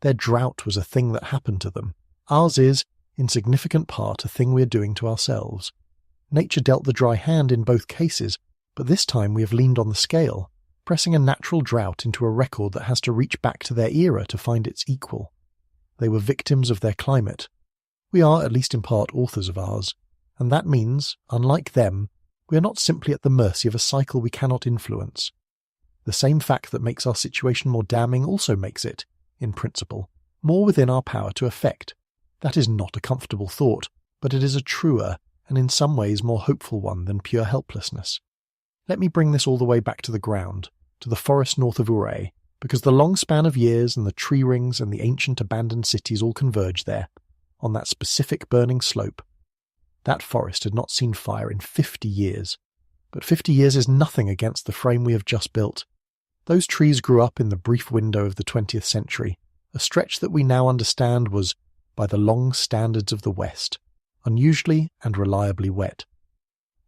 Their drought was a thing that happened to them. Ours is, in significant part, a thing we are doing to ourselves. Nature dealt the dry hand in both cases, but this time we have leaned on the scale, pressing a natural drought into a record that has to reach back to their era to find its equal. They were victims of their climate. We are, at least in part, authors of ours, and that means, unlike them, we are not simply at the mercy of a cycle we cannot influence. The same fact that makes our situation more damning also makes it, in principle, more within our power to effect. That is not a comfortable thought, but it is a truer, and in some ways more hopeful one than pure helplessness. Let me bring this all the way back to the ground, to the forest north of Uray, because the long span of years and the tree rings and the ancient abandoned cities all converge there, on that specific burning slope. That forest had not seen fire in 50 years, but 50 years is nothing against the frame we have just built. Those trees grew up in the brief window of the 20th century, a stretch that we now understand was, by the long standards of the West, unusually and reliably wet.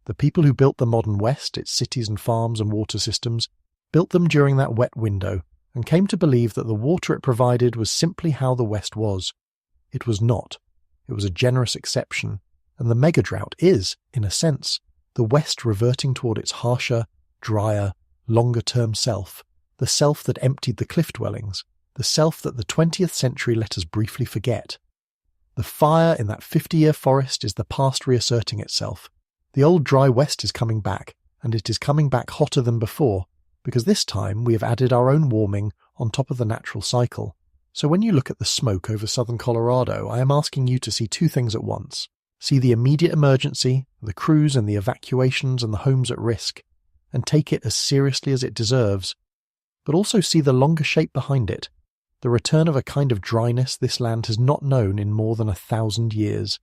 The people who built the modern West, its cities and farms and water systems, built them during that wet window and came to believe that the water it provided was simply how the West was. It was not. It was a generous exception, and the megadrought is, in a sense, the West reverting toward its harsher, drier, longer-term self, the self that emptied the cliff dwellings, the self that the 20th century let us briefly forget. The fire in that 50-year forest is the past reasserting itself. The old dry West is coming back, and it is coming back hotter than before, because this time we have added our own warming on top of the natural cycle. So when you look at the smoke over southern Colorado, I am asking you to see two things at once. See the immediate emergency, the crews and the evacuations and the homes at risk, and take it as seriously as it deserves. But also see the longer shape behind it, the return of a kind of dryness this land has not known in more than 1,000 years.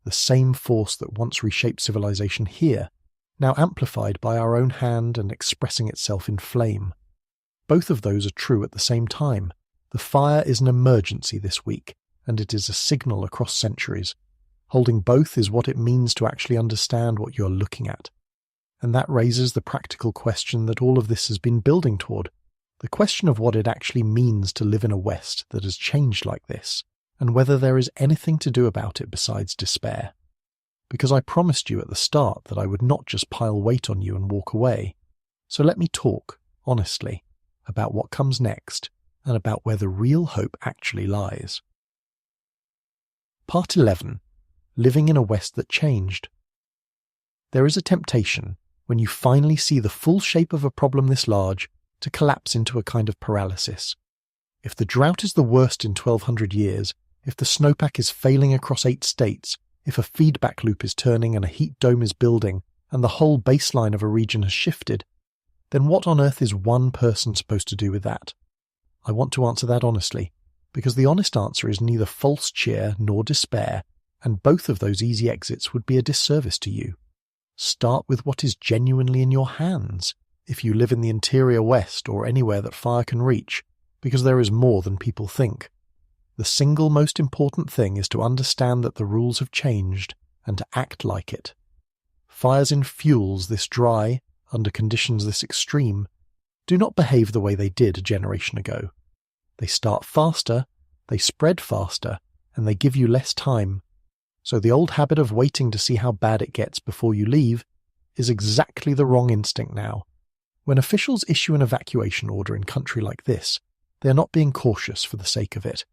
The same force that once reshaped civilization here, now amplified by our own hand and expressing itself in flame. Both of those are true at the same time. The fire is an emergency this week, and it is a signal across centuries. Holding both is what it means to actually understand what you are looking at. And that raises the practical question that all of this has been building toward. The question of what it actually means to live in a West that has changed like this, and whether there is anything to do about it besides despair. Because I promised you at the start that I would not just pile weight on you and walk away. So let me talk, honestly, about what comes next, and about where the real hope actually lies. Part 11. Living in a West that changed. There is a temptation, when you finally see the full shape of a problem this large, to collapse into a kind of paralysis. If the drought is the worst in 1,200 years, if the snowpack is failing across 8 states, if a feedback loop is turning and a heat dome is building, and the whole baseline of a region has shifted, then what on earth is one person supposed to do with that? I want to answer that honestly, because the honest answer is neither false cheer nor despair, and both of those easy exits would be a disservice to you. Start with what is genuinely in your hands, if you live in the interior West or anywhere that fire can reach, because there is more than people think. The single most important thing is to understand that the rules have changed and to act like it. Fires in fuels this dry, under conditions this extreme, do not behave the way they did a generation ago. They start faster, they spread faster, and they give you less time. So the old habit of waiting to see how bad it gets before you leave is exactly the wrong instinct now. When officials issue an evacuation order in country like this, they are not being cautious for the sake of it.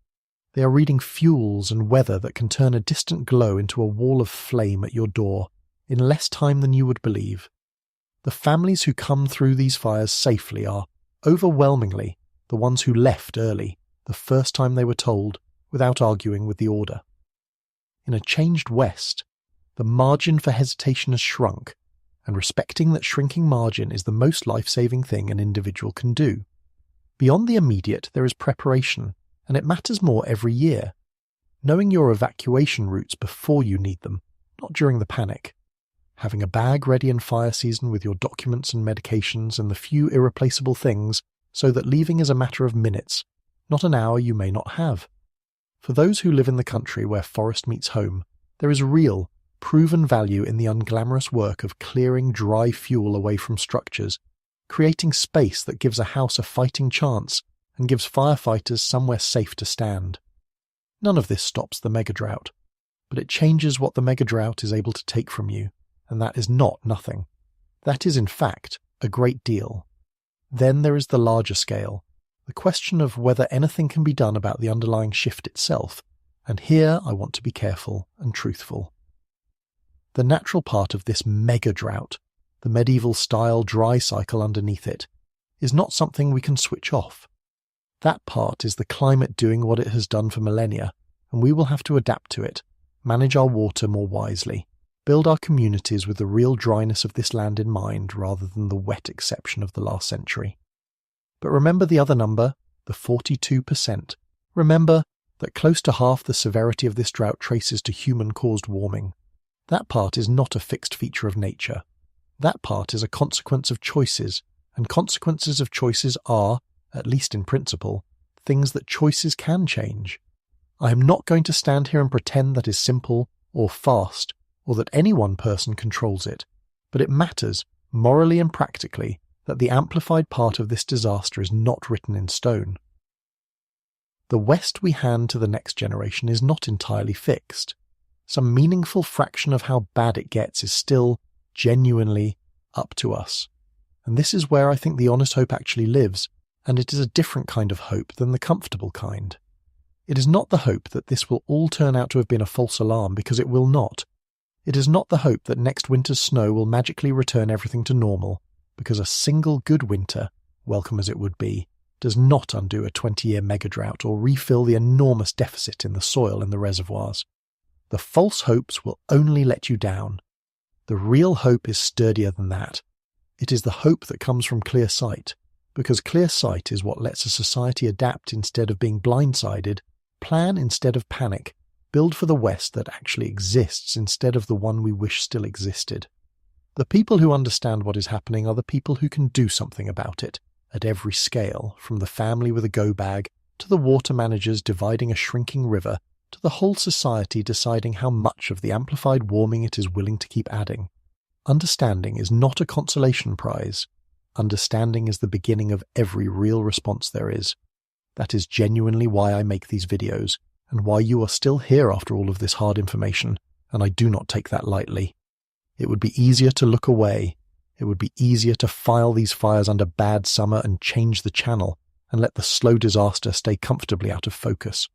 They are reading fuels and weather that can turn a distant glow into a wall of flame at your door in less time than you would believe. The families who come through these fires safely are, overwhelmingly, the ones who left early, the first time they were told, without arguing with the order. In a changed West, the margin for hesitation has shrunk, and respecting that shrinking margin is the most life-saving thing an individual can do. Beyond the immediate, there is preparation, and it matters more every year. Knowing your evacuation routes before you need them, not during the panic. Having a bag ready in fire season with your documents and medications and the few irreplaceable things so that leaving is a matter of minutes, not an hour you may not have. For those who live in the country where forest meets home, there is real, proven value in the unglamorous work of clearing dry fuel away from structures, creating space that gives a house a fighting chance and gives firefighters somewhere safe to stand. None of this stops the megadrought, but it changes what the megadrought is able to take from you, and that is not nothing. That is, in fact, a great deal. Then there is the larger scale, the question of whether anything can be done about the underlying shift itself, and here I want to be careful and truthful. The natural part of this mega-drought, the medieval-style dry cycle underneath it, is not something we can switch off. That part is the climate doing what it has done for millennia, and we will have to adapt to it, manage our water more wisely, build our communities with the real dryness of this land in mind rather than the wet exception of the last century. But remember the other number, the 42%. Remember that close to half the severity of this drought traces to human-caused warming. That part is not a fixed feature of nature. That part is a consequence of choices, and consequences of choices are, at least in principle, things that choices can change. I am not going to stand here and pretend that is simple or fast, or that any one person controls it, but it matters, morally and practically, that the amplified part of this disaster is not written in stone. The West we hand to the next generation is not entirely fixed. Some meaningful fraction of how bad it gets is still, genuinely, up to us. And this is where I think the honest hope actually lives, and it is a different kind of hope than the comfortable kind. It is not the hope that this will all turn out to have been a false alarm, because it will not. It is not the hope that next winter's snow will magically return everything to normal, because a single good winter, welcome as it would be, does not undo a 20-year megadrought or refill the enormous deficit in the soil and the reservoirs. The false hopes will only let you down. The real hope is sturdier than that. It is the hope that comes from clear sight, because clear sight is what lets a society adapt instead of being blindsided, plan instead of panic, build for the West that actually exists instead of the one we wish still existed. The people who understand what is happening are the people who can do something about it, at every scale, from the family with a go bag, to the water managers dividing a shrinking river, to the whole society deciding how much of the amplified warming it is willing to keep adding. Understanding is not a consolation prize. Understanding is the beginning of every real response there is. That is genuinely why I make these videos, and why you are still here after all of this hard information, and I do not take that lightly. It would be easier to look away. It would be easier to file these fires under bad summer and change the channel, and let the slow disaster stay comfortably out of focus.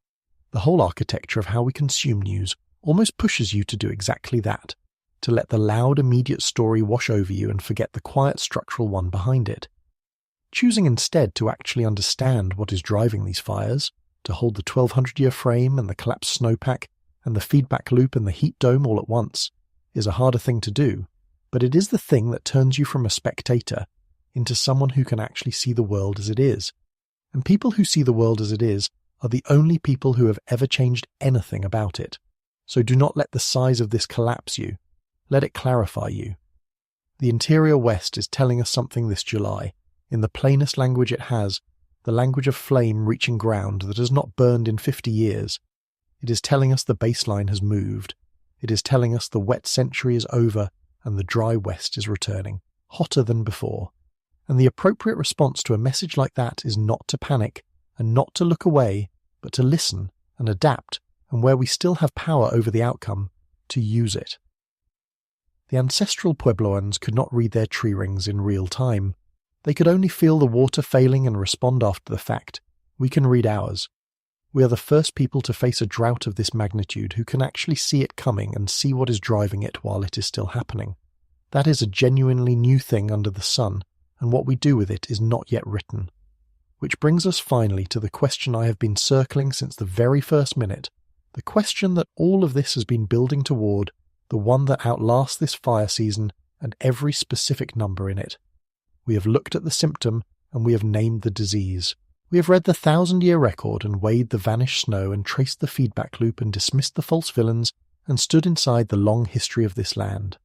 The whole architecture of how we consume news almost pushes you to do exactly that, to let the loud immediate story wash over you and forget the quiet structural one behind it. Choosing instead to actually understand what is driving these fires, to hold the 1200-year frame and the collapsed snowpack and the feedback loop and the heat dome all at once, is a harder thing to do, but it is the thing that turns you from a spectator into someone who can actually see the world as it is. And people who see the world as it is are the only people who have ever changed anything about it. So do not let the size of this collapse you. Let it clarify you. The interior West is telling us something this July, in the plainest language it has, the language of flame reaching ground that has not burned in 50 years. It is telling us the baseline has moved. It is telling us the wet century is over and the dry West is returning, hotter than before. And the appropriate response to a message like that is not to panic and not to look away, but to listen and adapt, and where we still have power over the outcome, to use it. The ancestral Puebloans could not read their tree rings in real time. They could only feel the water failing and respond after the fact. We can read ours. We are the first people to face a drought of this magnitude who can actually see it coming and see what is driving it while it is still happening. That is a genuinely new thing under the sun, and what we do with it is not yet written. Which brings us finally to the question I have been circling since the very first minute, the question that all of this has been building toward, the one that outlasts this fire season and every specific number in it. We have looked at the symptom and we have named the disease. We have read the 1,000-year record and weighed the vanished snow and traced the feedback loop and dismissed the false villains and stood inside the long history of this land.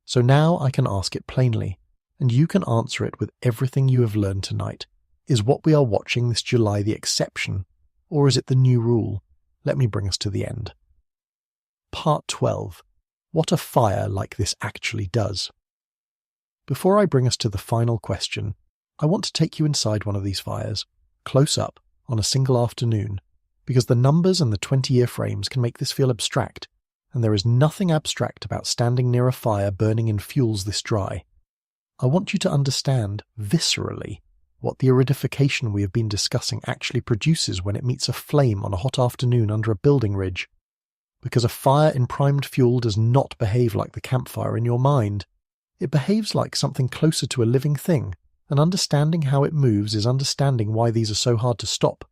So now I can ask it plainly, and you can answer it with everything you have learned tonight, Is what we are watching this July the exception, or is it the new rule? Let me bring us to the end. Part 12. What a fire like this actually does. Before I bring us to the final question, I want to take you inside one of these fires, close up, on a single afternoon, because the numbers and the 20-year frames can make this feel abstract, and there is nothing abstract about standing near a fire burning in fuels this dry. I want you to understand, viscerally, what the aridification we have been discussing actually produces when it meets a flame on a hot afternoon under a building ridge. Because a fire in primed fuel does not behave like the campfire in your mind. It behaves like something closer to a living thing, and understanding how it moves is understanding why these are so hard to stop.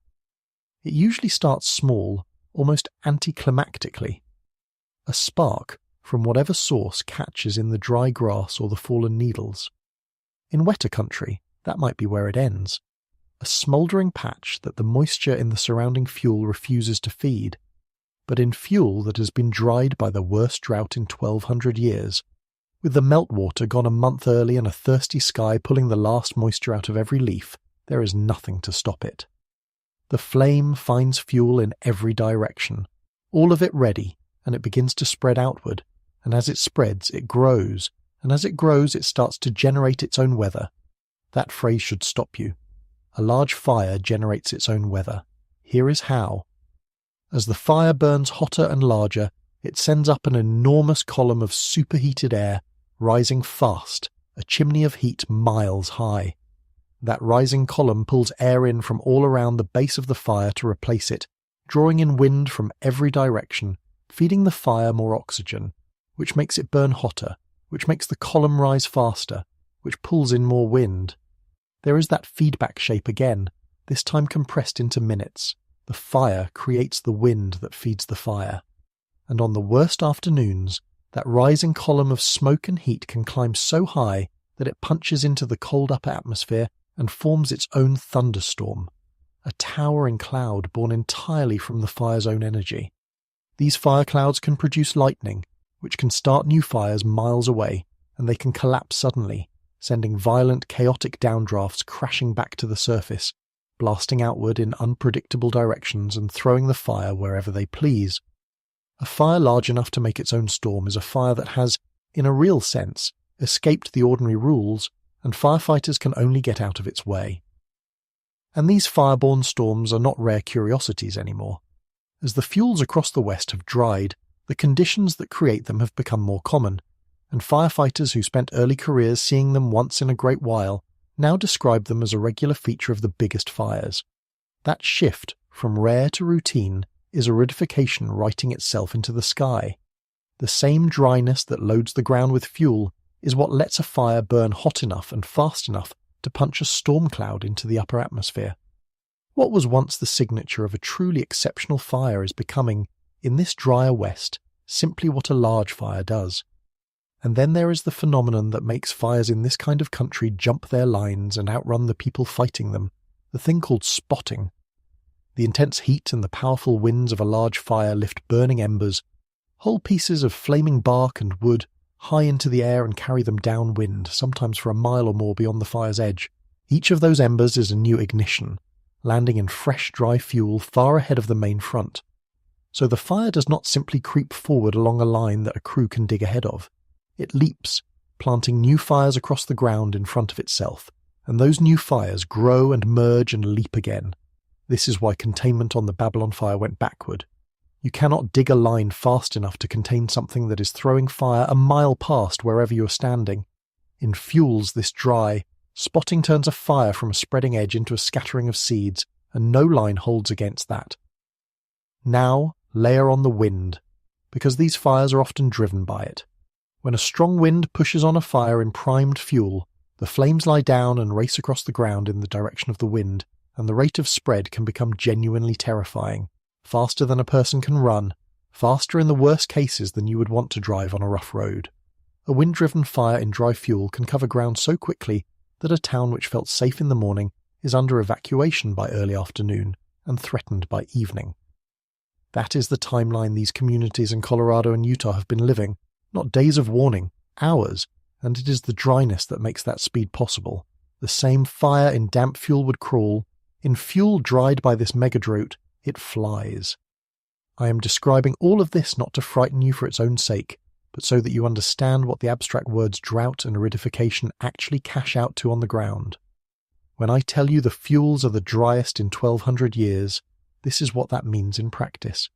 It usually starts small, almost anticlimactically. A spark from whatever source catches in the dry grass or the fallen needles. In wetter country, that might be where it ends. A smouldering patch that the moisture in the surrounding fuel refuses to feed. But in fuel that has been dried by the worst drought in 1200 years, with the meltwater gone a month early and a thirsty sky pulling the last moisture out of every leaf, there is nothing to stop it. The flame finds fuel in every direction, all of it ready, and it begins to spread outward, and as it spreads, it grows, and as it grows, it starts to generate its own weather. That phrase should stop you. A large fire generates its own weather. Here is how. As the fire burns hotter and larger, it sends up an enormous column of superheated air, rising fast, a chimney of heat miles high. That rising column pulls air in from all around the base of the fire to replace it, drawing in wind from every direction, feeding the fire more oxygen, which makes it burn hotter, which makes the column rise faster, which pulls in more wind. There is that feedback shape again, this time compressed into minutes. The fire creates the wind that feeds the fire. And on the worst afternoons, that rising column of smoke and heat can climb so high that it punches into the cold upper atmosphere and forms its own thunderstorm, a towering cloud born entirely from the fire's own energy. These fire clouds can produce lightning, which can start new fires miles away, and they can collapse suddenly, sending violent, chaotic downdrafts crashing back to the surface, blasting outward in unpredictable directions and throwing the fire wherever they please. A fire large enough to make its own storm is a fire that has, in a real sense, escaped the ordinary rules, and firefighters can only get out of its way. And these fireborne storms are not rare curiosities anymore. As the fuels across the West have dried, the conditions that create them have become more common, and firefighters who spent early careers seeing them once in a great while now describe them as a regular feature of the biggest fires. That shift from rare to routine is aridification writing itself into the sky. The same dryness that loads the ground with fuel is what lets a fire burn hot enough and fast enough to punch a storm cloud into the upper atmosphere. What was once the signature of a truly exceptional fire is becoming, in this drier West, simply what a large fire does. And then there is the phenomenon that makes fires in this kind of country jump their lines and outrun the people fighting them, the thing called spotting. The intense heat and the powerful winds of a large fire lift burning embers, whole pieces of flaming bark and wood, high into the air and carry them downwind, sometimes for a mile or more beyond the fire's edge. Each of those embers is a new ignition, landing in fresh dry fuel far ahead of the main front. So the fire does not simply creep forward along a line that a crew can dig ahead of. It leaps, planting new fires across the ground in front of itself, and those new fires grow and merge and leap again. This is why containment on the Babylon fire went backward. You cannot dig a line fast enough to contain something that is throwing fire a mile past wherever you are standing. In fuels this dry, spotting turns a fire from a spreading edge into a scattering of seeds, and no line holds against that. Now layer on the wind, because these fires are often driven by it. When a strong wind pushes on a fire in primed fuel, the flames lie down and race across the ground in the direction of the wind, and the rate of spread can become genuinely terrifying, faster than a person can run, faster in the worst cases than you would want to drive on a rough road. A wind-driven fire in dry fuel can cover ground so quickly that a town which felt safe in the morning is under evacuation by early afternoon and threatened by evening. That is the timeline these communities in Colorado and Utah have been living. Not days of warning, hours, and it is the dryness that makes that speed possible. The same fire in damp fuel would crawl. In fuel dried by this megadrought, it flies. I am describing all of this not to frighten you for its own sake, but so that you understand what the abstract words drought and aridification actually cash out to on the ground. When I tell you the fuels are the driest in 1200 years, this is what that means in practice.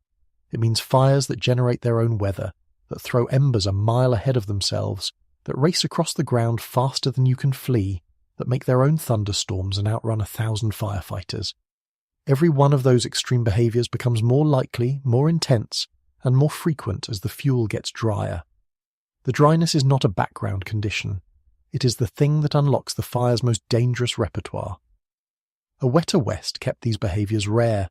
It means fires that generate their own weather, that throw embers a mile ahead of themselves, that race across the ground faster than you can flee, that make their own thunderstorms and outrun 1,000 firefighters. Every one of those extreme behaviours becomes more likely, more intense, and more frequent as the fuel gets drier. The dryness is not a background condition. It is the thing that unlocks the fire's most dangerous repertoire. A wetter west kept these behaviours rare.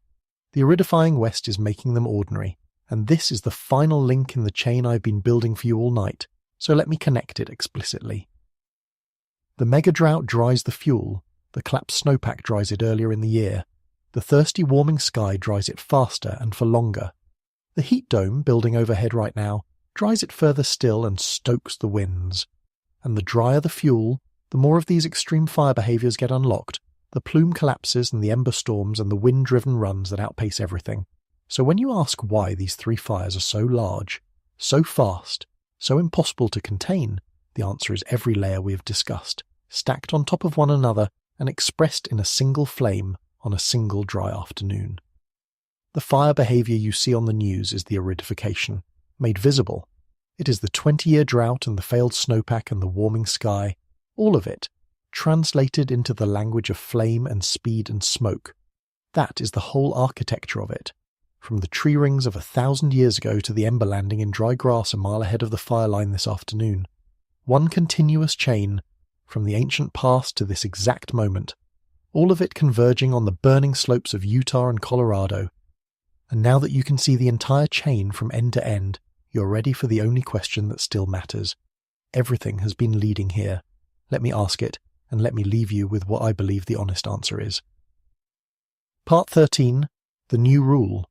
The aridifying west is making them ordinary, and this is the final link in the chain I've been building for you all night, so let me connect it explicitly. The megadrought dries the fuel, the collapsed snowpack dries it earlier in the year, the thirsty warming sky dries it faster and for longer. The heat dome building overhead right now dries it further still and stokes the winds. And the drier the fuel, the more of these extreme fire behaviours get unlocked, the plume collapses and the ember storms and the wind-driven runs that outpace everything. So when you ask why these three fires are so large, so fast, so impossible to contain, the answer is every layer we have discussed, stacked on top of one another and expressed in a single flame on a single dry afternoon. The fire behaviour you see on the news is the aridification, made visible. It is the 20-year drought and the failed snowpack and the warming sky, all of it, translated into the language of flame and speed and smoke. That is the whole architecture of it, from the tree rings of 1,000 years ago to the ember landing in dry grass a mile ahead of the fire line this afternoon. One continuous chain, from the ancient past to this exact moment, all of it converging on the burning slopes of Utah and Colorado. And now that you can see the entire chain from end to end, you're ready for the only question that still matters. Everything has been leading here. Let me ask it, and let me leave you with what I believe the honest answer is. Part 13. The New Rule.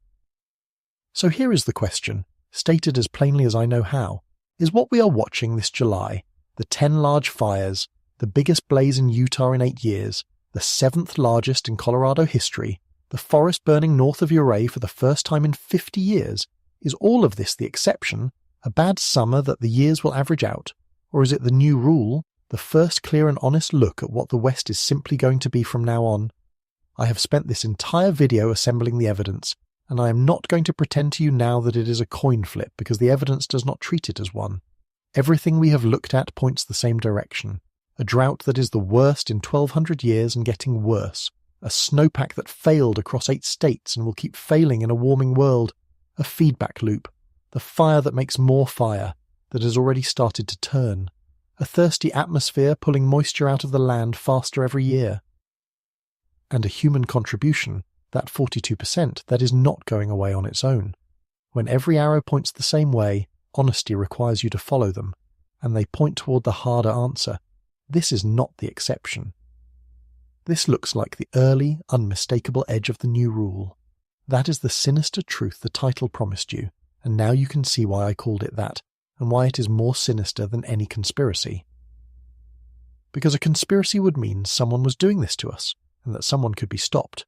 So here is the question, stated as plainly as I know how. Is what we are watching this July, the 10 large fires, the biggest blaze in Utah in 8 years, the 7th largest in Colorado history, the forest burning north of Uray for the first time in 50 years, is all of this the exception, a bad summer that the years will average out, or is it the new rule, the first clear and honest look at what the West is simply going to be from now on? I have spent this entire video assembling the evidence, and I am not going to pretend to you now that it is a coin flip because the evidence does not treat it as one. Everything we have looked at points the same direction. A drought that is the worst in 1,200 years and getting worse. A snowpack that failed across 8 states and will keep failing in a warming world. A feedback loop. The fire that makes more fire, that has already started to turn. A thirsty atmosphere pulling moisture out of the land faster every year. And a human contribution, that 42%, that is not going away on its own. When every arrow points the same way, honesty requires you to follow them, and they point toward the harder answer. This is not the exception. This looks like the early, unmistakable edge of the new rule. That is the sinister truth the title promised you, and now you can see why I called it that, and why it is more sinister than any conspiracy. Because a conspiracy would mean someone was doing this to us, and that someone could be stopped.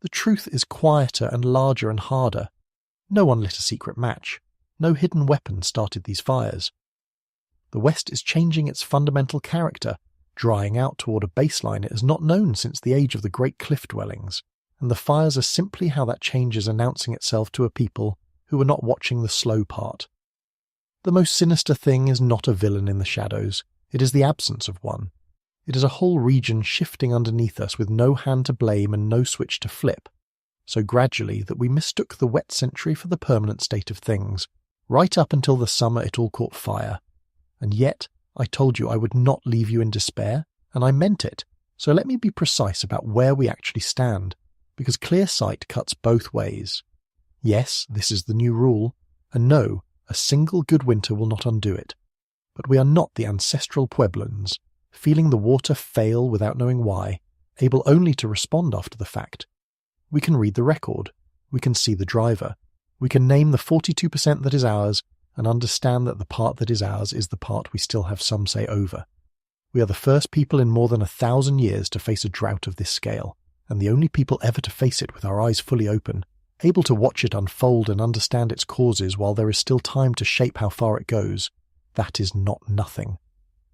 The truth is quieter and larger and harder. No one lit a secret match. No hidden weapon started these fires. The West is changing its fundamental character, drying out toward a baseline it has not known since the age of the great cliff dwellings, and the fires are simply how that change is announcing itself to a people who are not watching the slow part. The most sinister thing is not a villain in the shadows, it is the absence of one. It is a whole region shifting underneath us with no hand to blame and no switch to flip, so gradually that we mistook the wet century for the permanent state of things, right up until the summer it all caught fire. And yet, I told you I would not leave you in despair, and I meant it, so let me be precise about where we actually stand, because clear sight cuts both ways. Yes, this is the new rule, and no, a single good winter will not undo it. But we are not the ancestral Pueblans, feeling the water fail without knowing why, able only to respond after the fact. We can read the record, we can see the driver, we can name the 42% that is ours, and understand that the part that is ours is the part we still have some say over. We are the first people in more than 1,000 years to face a drought of this scale, and the only people ever to face it with our eyes fully open, able to watch it unfold and understand its causes while there is still time to shape how far it goes. That is not nothing.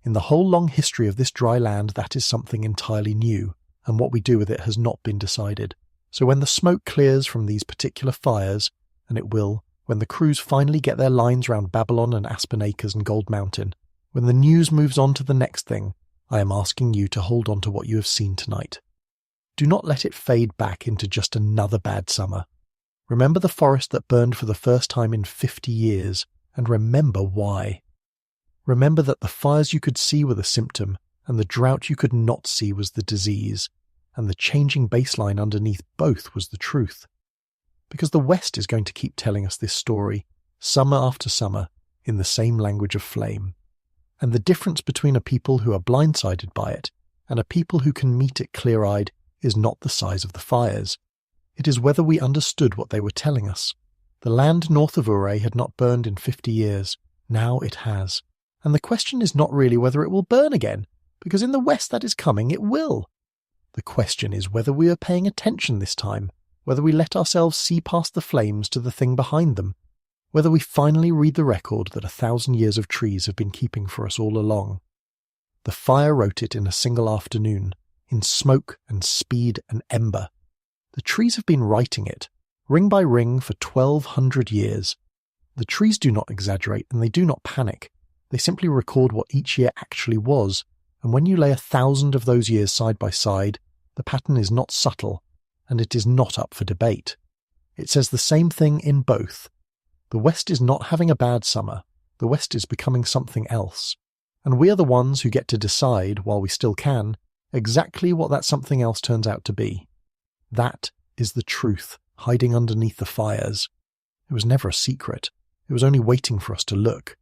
In the whole long history of this dry land, that is something entirely new, and what we do with it has not been decided. So when the smoke clears from these particular fires, and it will, when the crews finally get their lines round Babylon and Aspen Acres and Gold Mountain, when the news moves on to the next thing, I am asking you to hold on to what you have seen tonight. Do not let it fade back into just another bad summer. Remember the forest that burned for the first time in 50 years, and remember why. Remember that the fires you could see were the symptom, and the drought you could not see was the disease, and the changing baseline underneath both was the truth. Because the West is going to keep telling us this story, summer after summer, in the same language of flame. And the difference between a people who are blindsided by it and a people who can meet it clear-eyed is not the size of the fires. It is whether we understood what they were telling us. The land north of Ure had not burned in 50 years. Now it has. And the question is not really whether it will burn again, because in the West that is coming, it will. The question is whether we are paying attention this time, whether we let ourselves see past the flames to the thing behind them, whether we finally read the record that 1,000 years of trees have been keeping for us all along. The fire wrote it in a single afternoon, in smoke and speed and ember. The trees have been writing it, ring by ring, for 1,200 years. The trees do not exaggerate and they do not panic. They simply record what each year actually was, and when you lay 1,000 of those years side by side, the pattern is not subtle, and it is not up for debate. It says the same thing in both. The West is not having a bad summer. The West is becoming something else. And we are the ones who get to decide, while we still can, exactly what that something else turns out to be. That is the truth hiding underneath the fires. It was never a secret. It was only waiting for us to look.